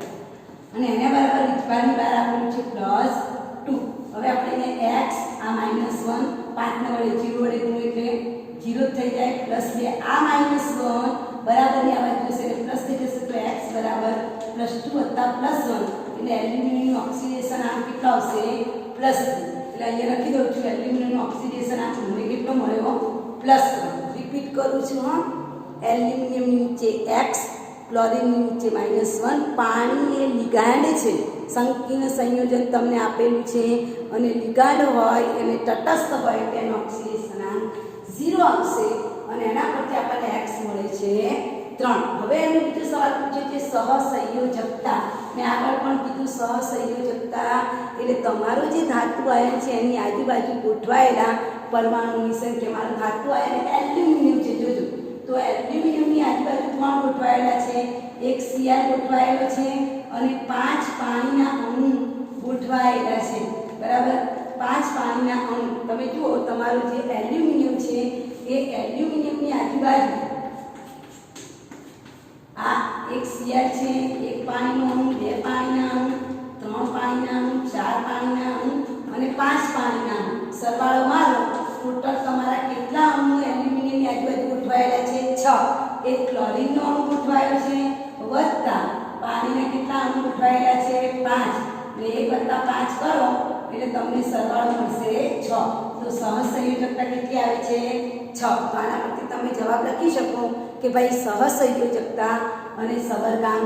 અને એને બરાબર વીજભારની બહાર આપેલું છે +2. હવે આપણે એને x આ -1 5 ને વડે 0 વડે ગુણો એટલે 0 થઈ જાય. +2 આ -1 બરાબરની આ બાજુ જશે એટલે પ્લસ થઈ જશે તો x બરાબર +2 + +1 એટલે એલ્યુમિનિયમનું ઓક્સિડેશન આંક કેટલો આવશે? +3. એટલે અહીંયા લખી દઉં છું એલ્યુમિનિયમનો ઓક્સિડેશન આંક મને કેટલો મળ્યો? +3. રિપીટ કરું છું હા. એલ્યુમિનિયમની નીચે x, ક્લોરીનની નીચે -1. પાણી એ લિગાન્ડ છે. સંકીર્ણ સંયોજન તમને આપેલું છે અને લિગાન્ડ હોય અને તટસ્થ હોય તેનો ઓક્સિડેશન આંક 0 આવશે અને એના પરથી આપણને x મળે છે 3. હવે એનો બીજો સવાલ પૂછે છે સહસંયોજકતા. મેં આગળ પણ કીધું સહસંયોજકતા એટલે તમારો જે ધાતુ આયન છે એની આજુબાજુ ગોઠવાયેલા પરમાણુની સંખ્યા. મારો ધાતુ આયન એલ્યુમિનિયમ છે જોજો. તો એલ્યુમિનિયમની આજુબાજુ 3 ગોઠવાયેલા છે. એક Cl ગોઠવાયેલો છે અને 5 પાણીના અણુ ગોઠવાયેલા છે, બરાબર. 5 પાણીના અણુ તમે જુઓ, તમારું જે એલ્યુમિનિયમ છે એ એલ્યુમિનિયમની આજુબાજુ આ એક Cr છે, એક પાણીનો અણુ, બે પાણીના અણુ, ત્રણ પાણીના અણુ, ચાર પાણીના અણુ અને 5 પાણીના અણુ. સરવાળો મારો, ટોટલ તમારા કેટલા અણુ એલ્યુમિનિયમની આજુબાજુ ગોઠવાયેલા છે? 6. એક ક્લોરીનનો અણુ ગોઠવાયેલો છે વત્તા પાણીના કેટલા અણુ ગોઠવાયેલા છે? 5. એટલે 1 + 5 કરો એટલે તમને સરવાળો મળશે 6. તો સહસંયોજકતા કેટલી આવે છે? 6. તો આના પરથી તમે જવાબ લખી શકો કે ભાઈ સહસંયોજકતા અને સબર્ગાંક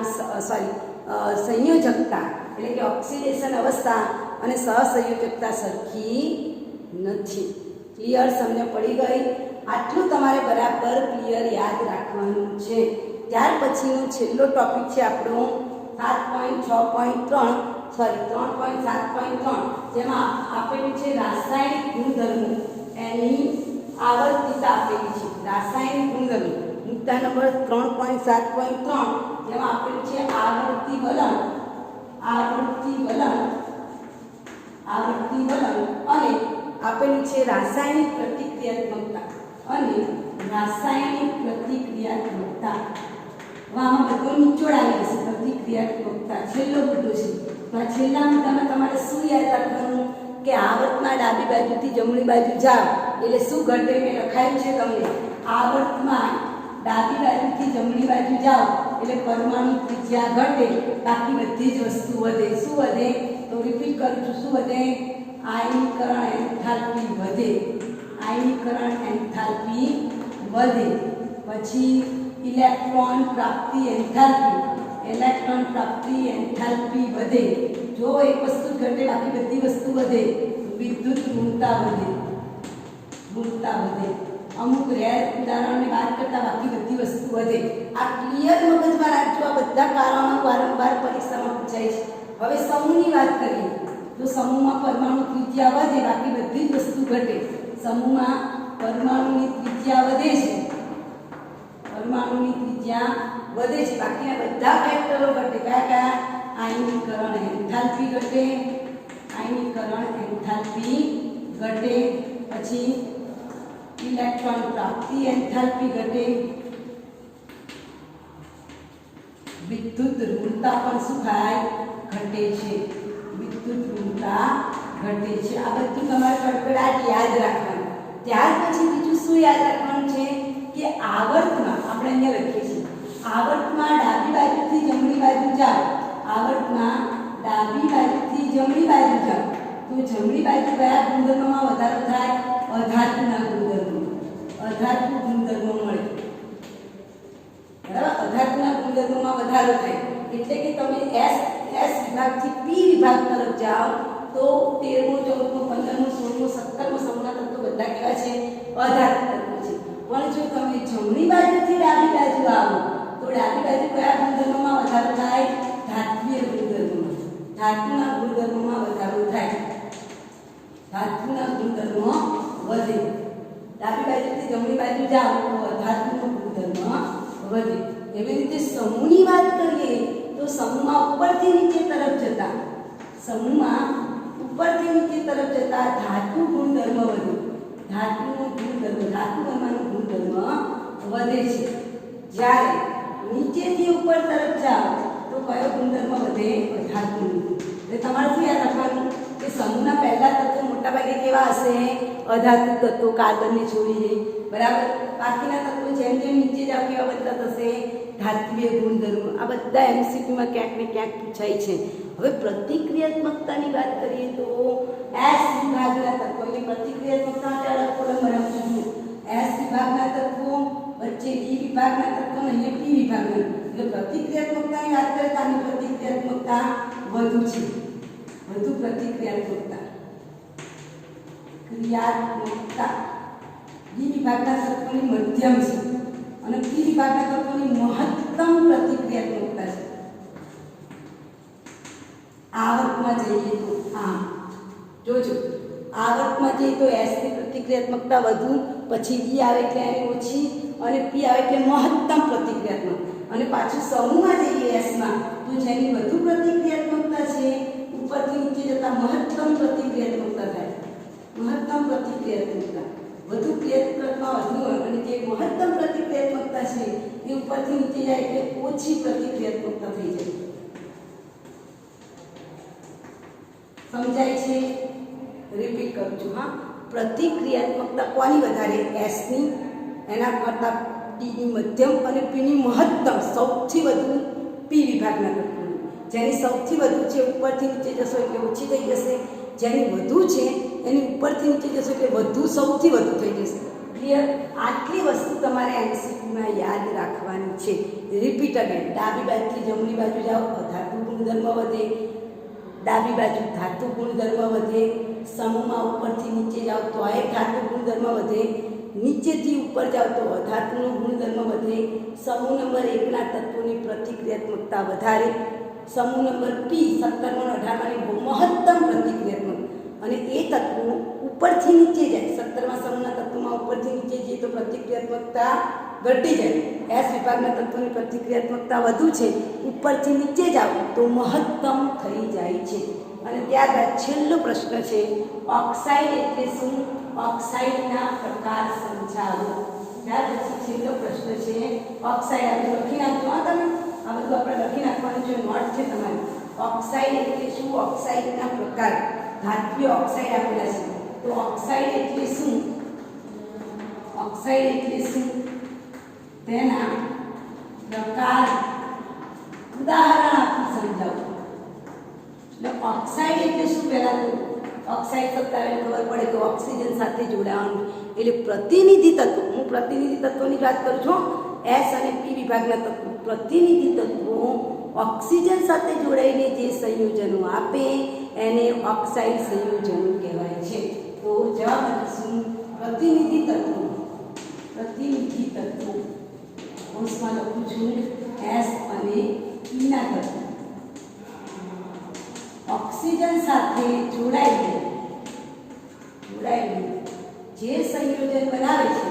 સંયોજકતા એટલે કે ઓક્સિડેશન અવસ્થા અને સહસંયોજકતા સરખી નથી. ક્લિયર? સમજ પડી ગઈ? આટલું તમારે બરાબર ક્લિયર યાદ રાખવાનું છે. ત્યાર પછીનો છેલ્લો ટોપિક છે આપણો 3.7.3, જેમાં આપેલું છે રાસાયણિક ગુણધર્મો. એની આવર્તિતા આપેલી છે. રાસાયણિક ગુણધર્મો મુદ્દા નંબર 3.7.3, જેમાં આપેલું છે આવર્તી વલણ અને આપેલું છે રાસાયણિક પ્રતિક્રિયાત્મકતા આમાં બધો નિચોડ આવી જશે. પ્રતિક્રિયાત્મકતા છેલ્લો મુદ્દો છે. તો આ છેલ્લા મુદ્દામાં તમારે શું યાદ રાખવાનું કે આવર્તમાં ડાબી બાજુથી જમણી બાજુ જાઓ એટલે શું ઘટે? મેં લખાયું છે તમને, આવર્તમાં ડાબી બાજુથી જમણી બાજુ જાઓ એટલે પરમાણુ ત્રિજ્યા ઘટે, બાકી બધી જ વસ્તુ વધે. શું વધે? તો રિપીટ કરું છું, શું વધે? આયનીકરણ એન્થાલ્પી વધે. આયનીકરણ એન્થાલ્પી વધે. પછી ઇલેક્ટ્રોન પ્રાપ્તિ એન્થાલ્પી વધે. જો એક વસ્તુ ઘટે બાકી બધી વસ્તુ વધે. વિદ્યુત ઋણતા વધે. અમુક રેર ઉદાહરણોની વાત કરતા બાકી બધી વસ્તુ વધે. આ ક્લિયર મગજમાં રાખજો. આ બધા કારણો વારંવાર પરીક્ષામાં પૂછાય છે. હવે સમૂહની વાત કરીએ તો સમૂહમાં પરમાણુ ત્રિજ્યા વધે, બાકી બધી જ વસ્તુ ઘટે. સમૂહમાં પરમાણુની ત્રિજ્યા વધે છે, બાકીના બધા ફેક્ટરો ઘટે. કયા? આયનીકરણ એન્થાલ્પી ઘટે. પછી ઇલેક્ટ્રોન પ્રાપ્તિ એન્થાલ્પી ઘટે. વિદ્યુત ઋણતા પણ શું થાય? ઘટે છે. આ બધું તમારે કડકડાટ યાદ રાખવાનું. ત્યાર પછી બીજું શું યાદ રાખવાનું છે કે આવર્તમાં આપણે અહીંયા લખીએ છીએ, આવર્તમાં ડાબી બાજુથી જમણી બાજુ જાઓ. તો જમણી બાજુ કયા ગુણધર્મોમાં વધારો થાય? અધાતુના ગુણધર્મો મળે. બરાબર? અધાતુના ગુણધર્મોમાં વધારો થાય એટલે કે તમે એસ વિભાગથી પી વિભાગ તરફ જાઓ તો 13મો 14મો 15મો 16મો 17મો સમૂહના તત્વો બધા કેવા છે? અધાતુ તત્વો છે. પણ જો તમે જમણી બાજુથી ડાબી બાજુ આવો તો ડાબી બાજુ કયા ગુણધર્મોમાં વધારો થાય? ધાત્વિય ગુણધર્મોમાં. ધાતુના ગુણધર્મોમાં વધારો થાય. ધાતુના ગુણધર્મો વધે. ડાબી બાજુથી જમણી બાજુ જાઓ તો અધાતુનો ગુણધર્મ વધે. એવી રીતે સમૂહની વાત કરીએ તો સમૂહમાં ઉપરથી નીચે તરફ જતા ધાતુ ગુણધર્મ વધે. ધાતુ બનવાનો ગુણધર્મ વધે છે. જ્યારે નીચેથી ઉપર તરફ જાઓ તો કયો ગુણધર્મ વધે? અધાતુનો. એટલે તમારે શું યાદ રાખવાનું કે સમૂહના પહેલા તત્વો મોટાભાગે કેવા હશે? અધાતુ તત્વો, કાર્બનને છોડીને. બરાબર? બાકીના તત્વો જેમ જેમ નીચે જાવ કેવા બનતા થશે? ધાત્વિય ગુણધર્મો. આ બધા એમસીક્યુમાં ક્યાંક ને ક્યાંક પૂછાય છે. હવે પ્રતિક્રિયાત્મકતાની વાત કરીએ તો એસ વિભાગના તત્વો, એટલે પ્રતિક્રિયાત્મકતા માટે અલગ કોલમ બનાવું છું. એસ વિભાગના તત્વો વચ્ચે ડી વિભાગના તત્વો અને અહીંયા પી વિભાગના. એટલે પ્રતિક્રિયાત્મકતાની વાત કરીએ તો આની પ્રતિક્રિયાત્મકતા વધુ છે. ડી વિભાગના તત્વોની મધ્યમ છે અને પી વિભાગના તત્વોની મહત્તમ પ્રતિક્રિયાત્મકતા છે. આવર્તમાં જઈએ તો જોજો, આવર્તમાં જઈએ તો એસ ની પ્રતિક્રિયાત્મકતા વધુ, પછી ડી આવે એટલે એની ઓછી અને પી આવે એટલે મહત્તમ પ્રતિક્રિયાત્મક. અને પાછું સમૂહમાં જઈએ એસમાં તો તો જેની વધુ પ્રતિક્રિયાત્મકતા છે ઉપરથી નીચે જતા મહત્તમ પ્રતિક્રિયાત્મકતા થાય. મહત્તમ પ્રતિક્રિયાત્મકતા વધુ ક્રિયાત્મકતા વધુ હોય અને જે મહત્તમ પ્રતિક્રિયાત્મકતા છે એ ઉપરથી નીચે જાય એટલે ઓછી પ્રતિક્રિયાત્મકતા થઈ જાય. સમજાય છે? રિપીટ કરું છું. હા, પ્રતિક્રિયાત્મકતા કોની વધારે? S ની, એના કરતાં T ની મધ્યમ અને P ની મહત્તમ. સૌથી વધુ P વિભાગના તત્વોની. જેની સૌથી વધુ છે ઉપરથી નીચે જશો એટલે ઓછી થઈ જશે, જેની વધુ છે એની ઉપરથી નીચે જશો એટલે વધુ, સૌથી વધુ થઈ જશે. ક્લિયર? આટલી વસ્તુ તમારે MCQમાં યાદ રાખવાની છે. Repeat again. ડાબી બાજુથી જમણી બાજુ જાઓ, ધાતુ ગુણધર્મ વધે. ડાબી બાજુ ધાતુ ગુણધર્મ વધે. સમૂહમાં ઉપરથી નીચે જાઓ તો એક ધાતુ ગુણધર્મ વધે. નીચેથી ઉપર જાઓ તો અધાતુનો ગુણધર્મ વધે. સમૂહ નંબર 1 ના તત્વોની પ્રતિક્રિયાત્મકતા વધારે. સમૂહ નંબર P 17 અને 18 મહત્તમ પ્રતિક્રિયાત્મક, અને એ તત્વો ઉપરથી નીચે જાય. 17મા સમૂહના તત્વોમાં ઉપરથી નીચે જઈએ તો પ્રતિક્રિયાત્મકતા ઘટી જાય. S વિભાગના તત્વોની પ્રતિક્રિયાત્મકતા વધુ છે, ઉપરથી નીચે જાઓ તો મહત્તમ થઈ જાય છે. અને ત્યારબાદ છેલ્લો પ્રશ્ન છે, ઓક્સાઇડ એટલે શું? ઓક્સાઇડના પ્રકાર સમજાવો. ત્યાર પછી છેલ્લો પ્રશ્ન છે, ઓક્સાઇડ. આપણે લખી નાખજો. તમે આ બધું આપણે લખી નાખવાનું છે, નોટ છે તમારી. ઓક્સાઇડ એટલે શું? ઓક્સાઇડના પ્રકાર. ધાત્વિય ઓક્સાઇડ આપેલા છે, તો ઓક્સાઇડ એટલે શું? ઓક્સાઇડ એટલે શું? તેના પ્રકાર ઉદાહરણ આપી સમજાવો. એટલે ઓક્સાઇડ એટલે શું? પહેલા તો ઓક્સાઇડ શબ્દ આવે ખબર પડે કે ઓક્સિજન સાથે જોડાવાનું. એટલે પ્રતિનિધિ તત્વો, હું પ્રતિનિધિ તત્વોની વાત કરું છું. S અને P વિભાગના તત્વો, પ્રતિનિધિ તત્વો ઓક્સિજન સાથે જોડાઈને જે સંયોજનો આપે એને ઓક્સાઇડ સંયોજનો કહેવાય છે. તો જવાબ આપીશું પ્રતિનિધિ તત્વો. પ્રતિનિધિ તત્વો કૌંસમાં લખું છું S અને P ના તત્વો ઓક્સિજન સાથે જોડાઈને જે સંયોજન બનાવે છે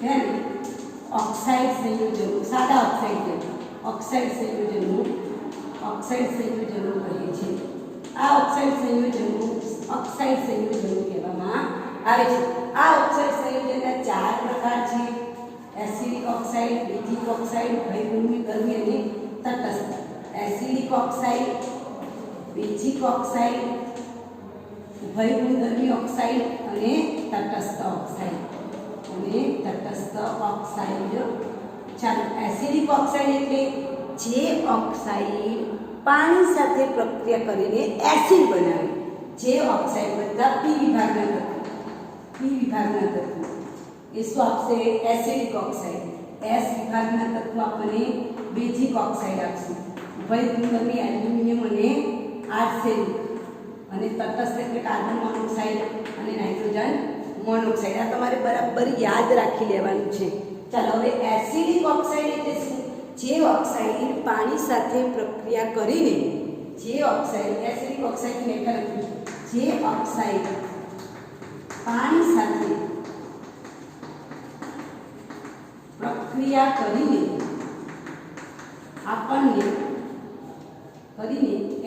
તેને ઓક્સાઇડ સંયોજનો, સાદા ઓક્સાઇડ સંયોજનો કહે છે. આ ઓક્સાઇડ સંયોજનો કહેવામાં આવે છે. આ ઓક્સાઇડ સંયોજનના 4 પ્રકાર છે: એસિડિક ઓક્સાઇડ, બેઝિક ઓક્સાઇડ, ભયગુણમી ગરમી અને તટસ્થ. એસિડિક ઓક્સાઇડ, બેઝિક ઓક્સાઇડ, ભયગુણધર્મી ઓક્સાઇડ અને તટસ્થ ઓક્સાઇડ. ચાલો, એસિડિક ઓક્સાઇડ એટલે જે ઓક્સાઇડ પાણી સાથે પ્રક્રિયા કરીને એસિડ બનાવે. જે ઓક્સાઇડ બધા P વિભાગના તત્વો એ શું આપશે? Acidic oxide. S વિભાગના તત્વો આપણને બેઝિક ઓક્સાઇડ આપશે. ભયગુણધર્મી એલ્યુમિનિયમ અને આર્સેનિક. અને તટસ્થ એટલે કાર્બન મોનોક્સાઇડ અને નાઇટ્રોજન મોનોક્સાઇડ. આ તમારે બરાબર યાદ રાખી લેવાનું છે. ચાલો, હવે એસિડિક ઓક્સાઇડ એટલે શું? જે ઓક્સાઇડ પાણી સાથે પ્રક્રિયા કરીને એસિડિક ઓક્સાઇડ લેખા લખ્યું. જે ઓક્સાઇડ પાણી સાથે પ્રક્રિયા કરીને આપણને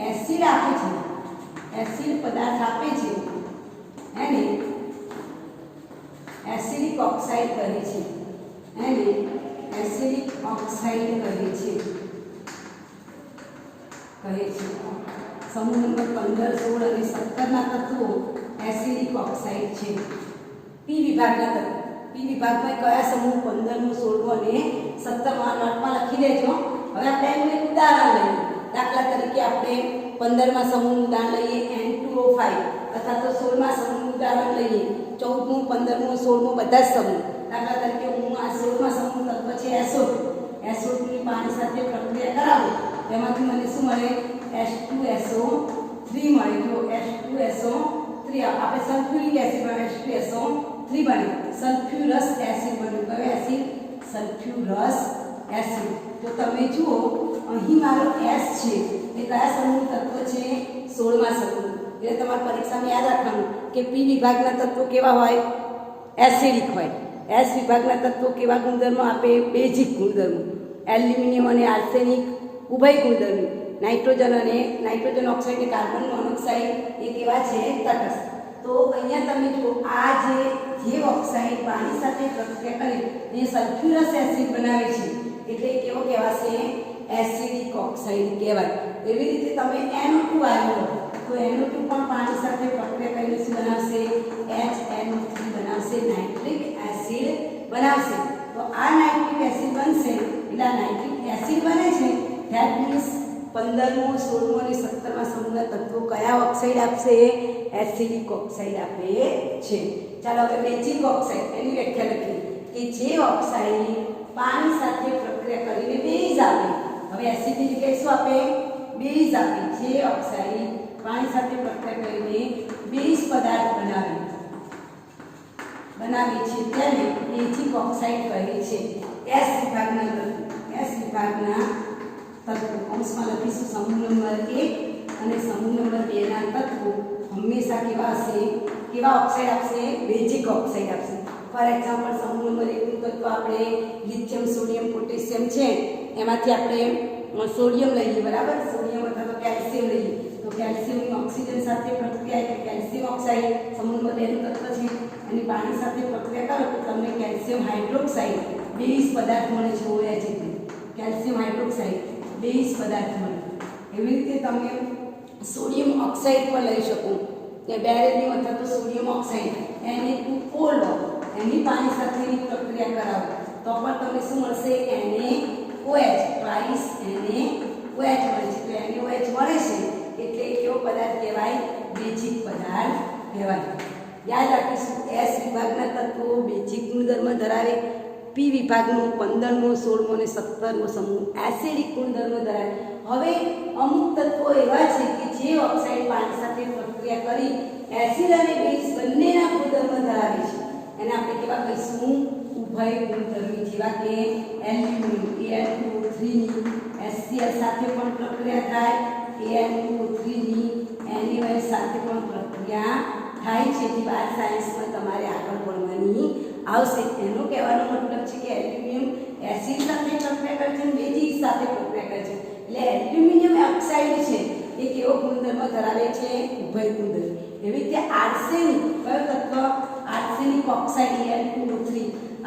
એસિડ આપે છે, એસિડ પદાર્થ આપે છે, એને એસિડિક ઓક્સાઇડ કહે છે. સમૂહ નંબર 15, 16 અને 17 ના તત્વો એસિડિક ઓક્સાઇડ છે. P વિભાગના તત્વો. P વિભાગમાં કયા સમૂહ? 15મો, 16મો અને 17મો. નોટમાં લખી લેજો. હવે આપણે એનું એક ઉદાહરણ લઈએ. દાખલા તરીકે આપણે 15મા સમૂહનું ઉદાહરણ લઈએ N2O5, અથવા તો 16મા સમૂહનું ઉદાહરણ લઈએ 14મું, 15મું, 16મું બધા જ સમૂહ. દાખલા તરીકે હું આ 16મા સમૂહનું તત્વ છે SO2 ની પાણી સાથે પ્રક્રિયા કરાવું, તેમાંથી મને શું મળે? H2SO3 મળે. જો H2SO3 આપણે સલ્ફ્યુરિક એસિડ બને, H2SO3 બને, સલ્ફ્યુરસ એસિડ બન્યું. કયો એસિડ? સલ્ફ્યુરસ એસિડ. તો તમે જુઓ અહીં મારો S છે એ કયા સમૂહનું તત્વ છે? 16મા સમૂહ. એટલે તમારે પરીક્ષામાં યાદ રાખવાનું કે P વિભાગના તત્વો કેવા હોય? એસિડિક હોય. એસ વિભાગના તત્વો કેવા ગુણધર્મો આપે? બેઝિક ગુણધર્મો. એલ્યુમિનિયમ અને આર્સેનિક ઉભય ગુણધર્મી. નાઇટ્રોજન ઓક્સાઇડ અને કાર્બન મોનોક્સાઇડ એ કેવા છે? તટસ્થ. તો અહીંયા તમે જો આ જે ઓક્સાઇડ પાણી સાથે પ્રક્રિયા કરે એ સલ્ફ્યુરસ એસિડ બનાવે છે એટલે એ કેવો કહેવાશે? એસિડિક ઓક્સાઇડ કહેવાય. એવી રીતે તમે NO2 આવ્યો તો NO2 પણ પાણી સાથે પ્રક્રિયા કરીને શું બનાવશે? HNO3 બનાવશે, નાઇટ્રિક એસિડ બનાવશે. તો આ નાઇટ્રિક એસિડ બનશે એટલે આ નાઇટ્રિક એસિડ બને છે ધેટ મીન્સ 15મો 16મો અને 17મા સમૂહના તત્વો કયા ઓક્સાઇડ આપશે? એસિડિક ઓક્સાઇડ આપે છે. ચાલો હવે બેઝિક ઓક્સાઇડ એની વ્યાખ્યા લખીએ કે જે ઓક્સાઇડ પાણી સાથે પ્રક્રિયા કરીને બેઝ આપે. હવે એસિડ ની જગ્યાએ શું આપે? બેઝ આપે. જે ઓક્સાઇડ પાણી સાથે પ્રક્રિયા કરીને બેઝ પદાર્થ બનાવે છે તેને બેઝિક ઓક્સાઇડ કહે છે. એસ વિભાગના તત્વો અંશમાં લખીશું સમૂહ નંબર 1 અને સમૂહ નંબર 2 ના તત્વો હંમેશા કેવા હશે? કેવા ઓક્સાઇડ આપશે? બેઝિક ઓક્સાઇડ આપશે. ફોર એક્ઝામ્પલ સમૂહ નંબર 1 નું તત્વ આપણે લિથિયમ, સોડિયમ, પોટેશિયમ છે એમાંથી આપણે સોડિયમ લઈએ, બરાબર? સોડિયમ અથવા તો કેલ્શિયમ લઈએ તો કેલ્શિયમની ઓક્સિજન સાથે પ્રક્રિયા એટલે કેલ્શિયમ ઓક્સાઇડ સમૂહ નંબર 2 નું તત્વ છે. અને પાણી સાથે પ્રક્રિયા કરો તો તમને કેલ્શિયમ હાઇડ્રોક્સાઇડ બેઝ પદાર્થ મળે છે. OH એટલે કેલ્શિયમ હાઇડ્રોક્સાઇડ બેઝ પદાર્થ મળે. એવી રીતે તમે સોડિયમ ઓક્સાઇડ પણ લઈ શકો કે બેરેલિયમ અથવા તો સોડિયમ ઓક્સાઇડ Na2O લો, એની પાણી સાથેની પ્રક્રિયા કરાવો તો પણ તમને શું મળશે? NaOH, ટ્વાઇસ NaOH મળે છે. તો NaOH મળે છે એટલે કેવો પદાર્થ કહેવાય? બેઝિક પદાર્થ કહેવાય. યાદ રાખીશું એસ વિભાગના તત્વો બેઝિક ગુણધર્મ ધરાવે. પી વિભાગનું 15મો 16મો અને 17મો સમૂહ એસિડિક ગુણધર્મ ધરાવે. હવે અમુક તત્વો એવા છે કે જે ઓક્સાઇડ પાણી સાથે પ્રક્રિયા કરી એસિડ અને બેઝ બંનેના ગુણધર્મ ધરાવે છે એને આપણે કેવા કહીશું? ઉભય ગુણધર્મી. જેવા કે એલ્યુમિનિયમ Al2O3 ની HCl સાથે પણ પ્રક્રિયા થાય, Al2O3 ની NaOH સાથે પણ પ્રક્રિયા થાય છે. જે બાર સાયન્સમાં તમારે આગળ ભણવાની આવશે. એનો કહેવાનો મતલબ છે કે એલ્યુમિનિયમ એસિડ સાથે પ્રક્રિયા કરે છે, બેઝિક સાથે પ્રક્રિયા કરે છે. એટલે એલ્યુમિનિયમ ઓક્સાઇડ છે એ કેવો ગુણધર્મ ધરાવે છે? ઉભય ગુણધર્મ. એવી રીતે આર્સેનિક કયો તત્વ? આર્સેનિક ઓક્સાઇડ Al2O3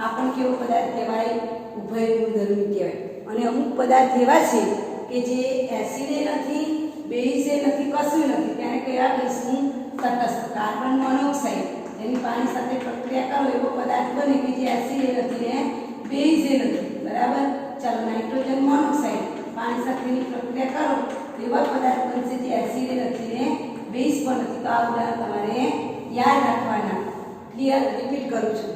આ પણ કેવો પદાર્થ કહેવાય? ઉભય ગુણધર્મી કહેવાય. અને અમુક પદાર્થ એવા છે કે જે એસિડ નથી, બેઝ નથી, કશું નથી, તેને કેવા કહીશું? તટસ્થ. કાર્બન મોનોક્સાઇડ એની પાણી સાથે પ્રક્રિયા કરો એવો પદાર્થ બને કે જે એસિડ નથી ને બેઝ નથી, બરાબર? ચાલો નાઇટ્રોજન મોનોક્સાઇડ પાણી સાથેની પ્રક્રિયા કરો એવા પદાર્થ બનશે જે એસિડ નથી ને બેઝ પણ નથી. તો આ ઉદાહરણ તમારે યાદ રાખવાના. ક્લિયર? રિપીટ કરું છું.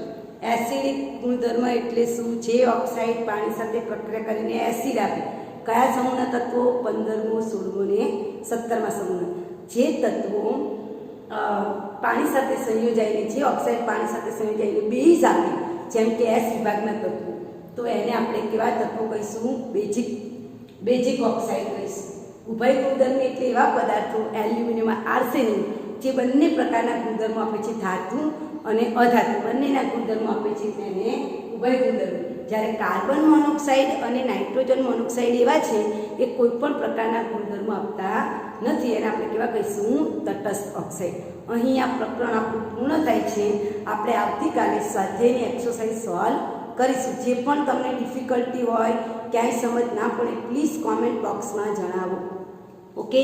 એસિડિક ગુણધર્મ એટલે શું? જે ઓક્સાઇડ પાણી સાથે પ્રક્રિયા કરીને એસિડ આપે. કયા સમૂહના તત્વો? 15મો 16મો ને 17મા સમૂહના. જે તત્વો પાણી સાથે સંયોજાઈને જે ઓક્સાઇડ પાણી સાથે સંયોજાઈને બેઝ આપે જેમ કે એસ વિભાગના તત્વો તો એને આપણે કેવા તત્વો કહીશું? બેઝિક ઓક્સાઇડ કહીશું. ઉભય ગુણધર્મી એટલે એવા પદાર્થો એલ્યુમિનિયમ, આર્સેનિક જે બંને પ્રકારના ગુણધર્મો આપે છે, ધાતુ અને અધાતુ બંનેના ગુણધર્મો આપે છે તેને ઉભય ગુણધર્મી. જ્યારે કાર્બન મોનોક્સાઇડ અને નાઇટ્રોજન મોનોક્સાઇડ એવા છે એ કોઈ પણ પ્રકારના ગુણધર્મો આપતા નથી. એને આપણે કેવા કહીશું? તટસ્થ ઓક્સાઇડ. અહીં આ પ્રકરણ આપણું પૂર્ણ થાય છે. આપણે આવતીકાલે સ્વાધ્યાયની એક્સરસાઇઝ સોલ્વ કરીશું. જે પણ તમને ડિફિકલ્ટી હોય, ક્યાંય સમજ ના પડે, પ્લીઝ કોમેન્ટ બોક્સમાં જણાવો. ઓકે.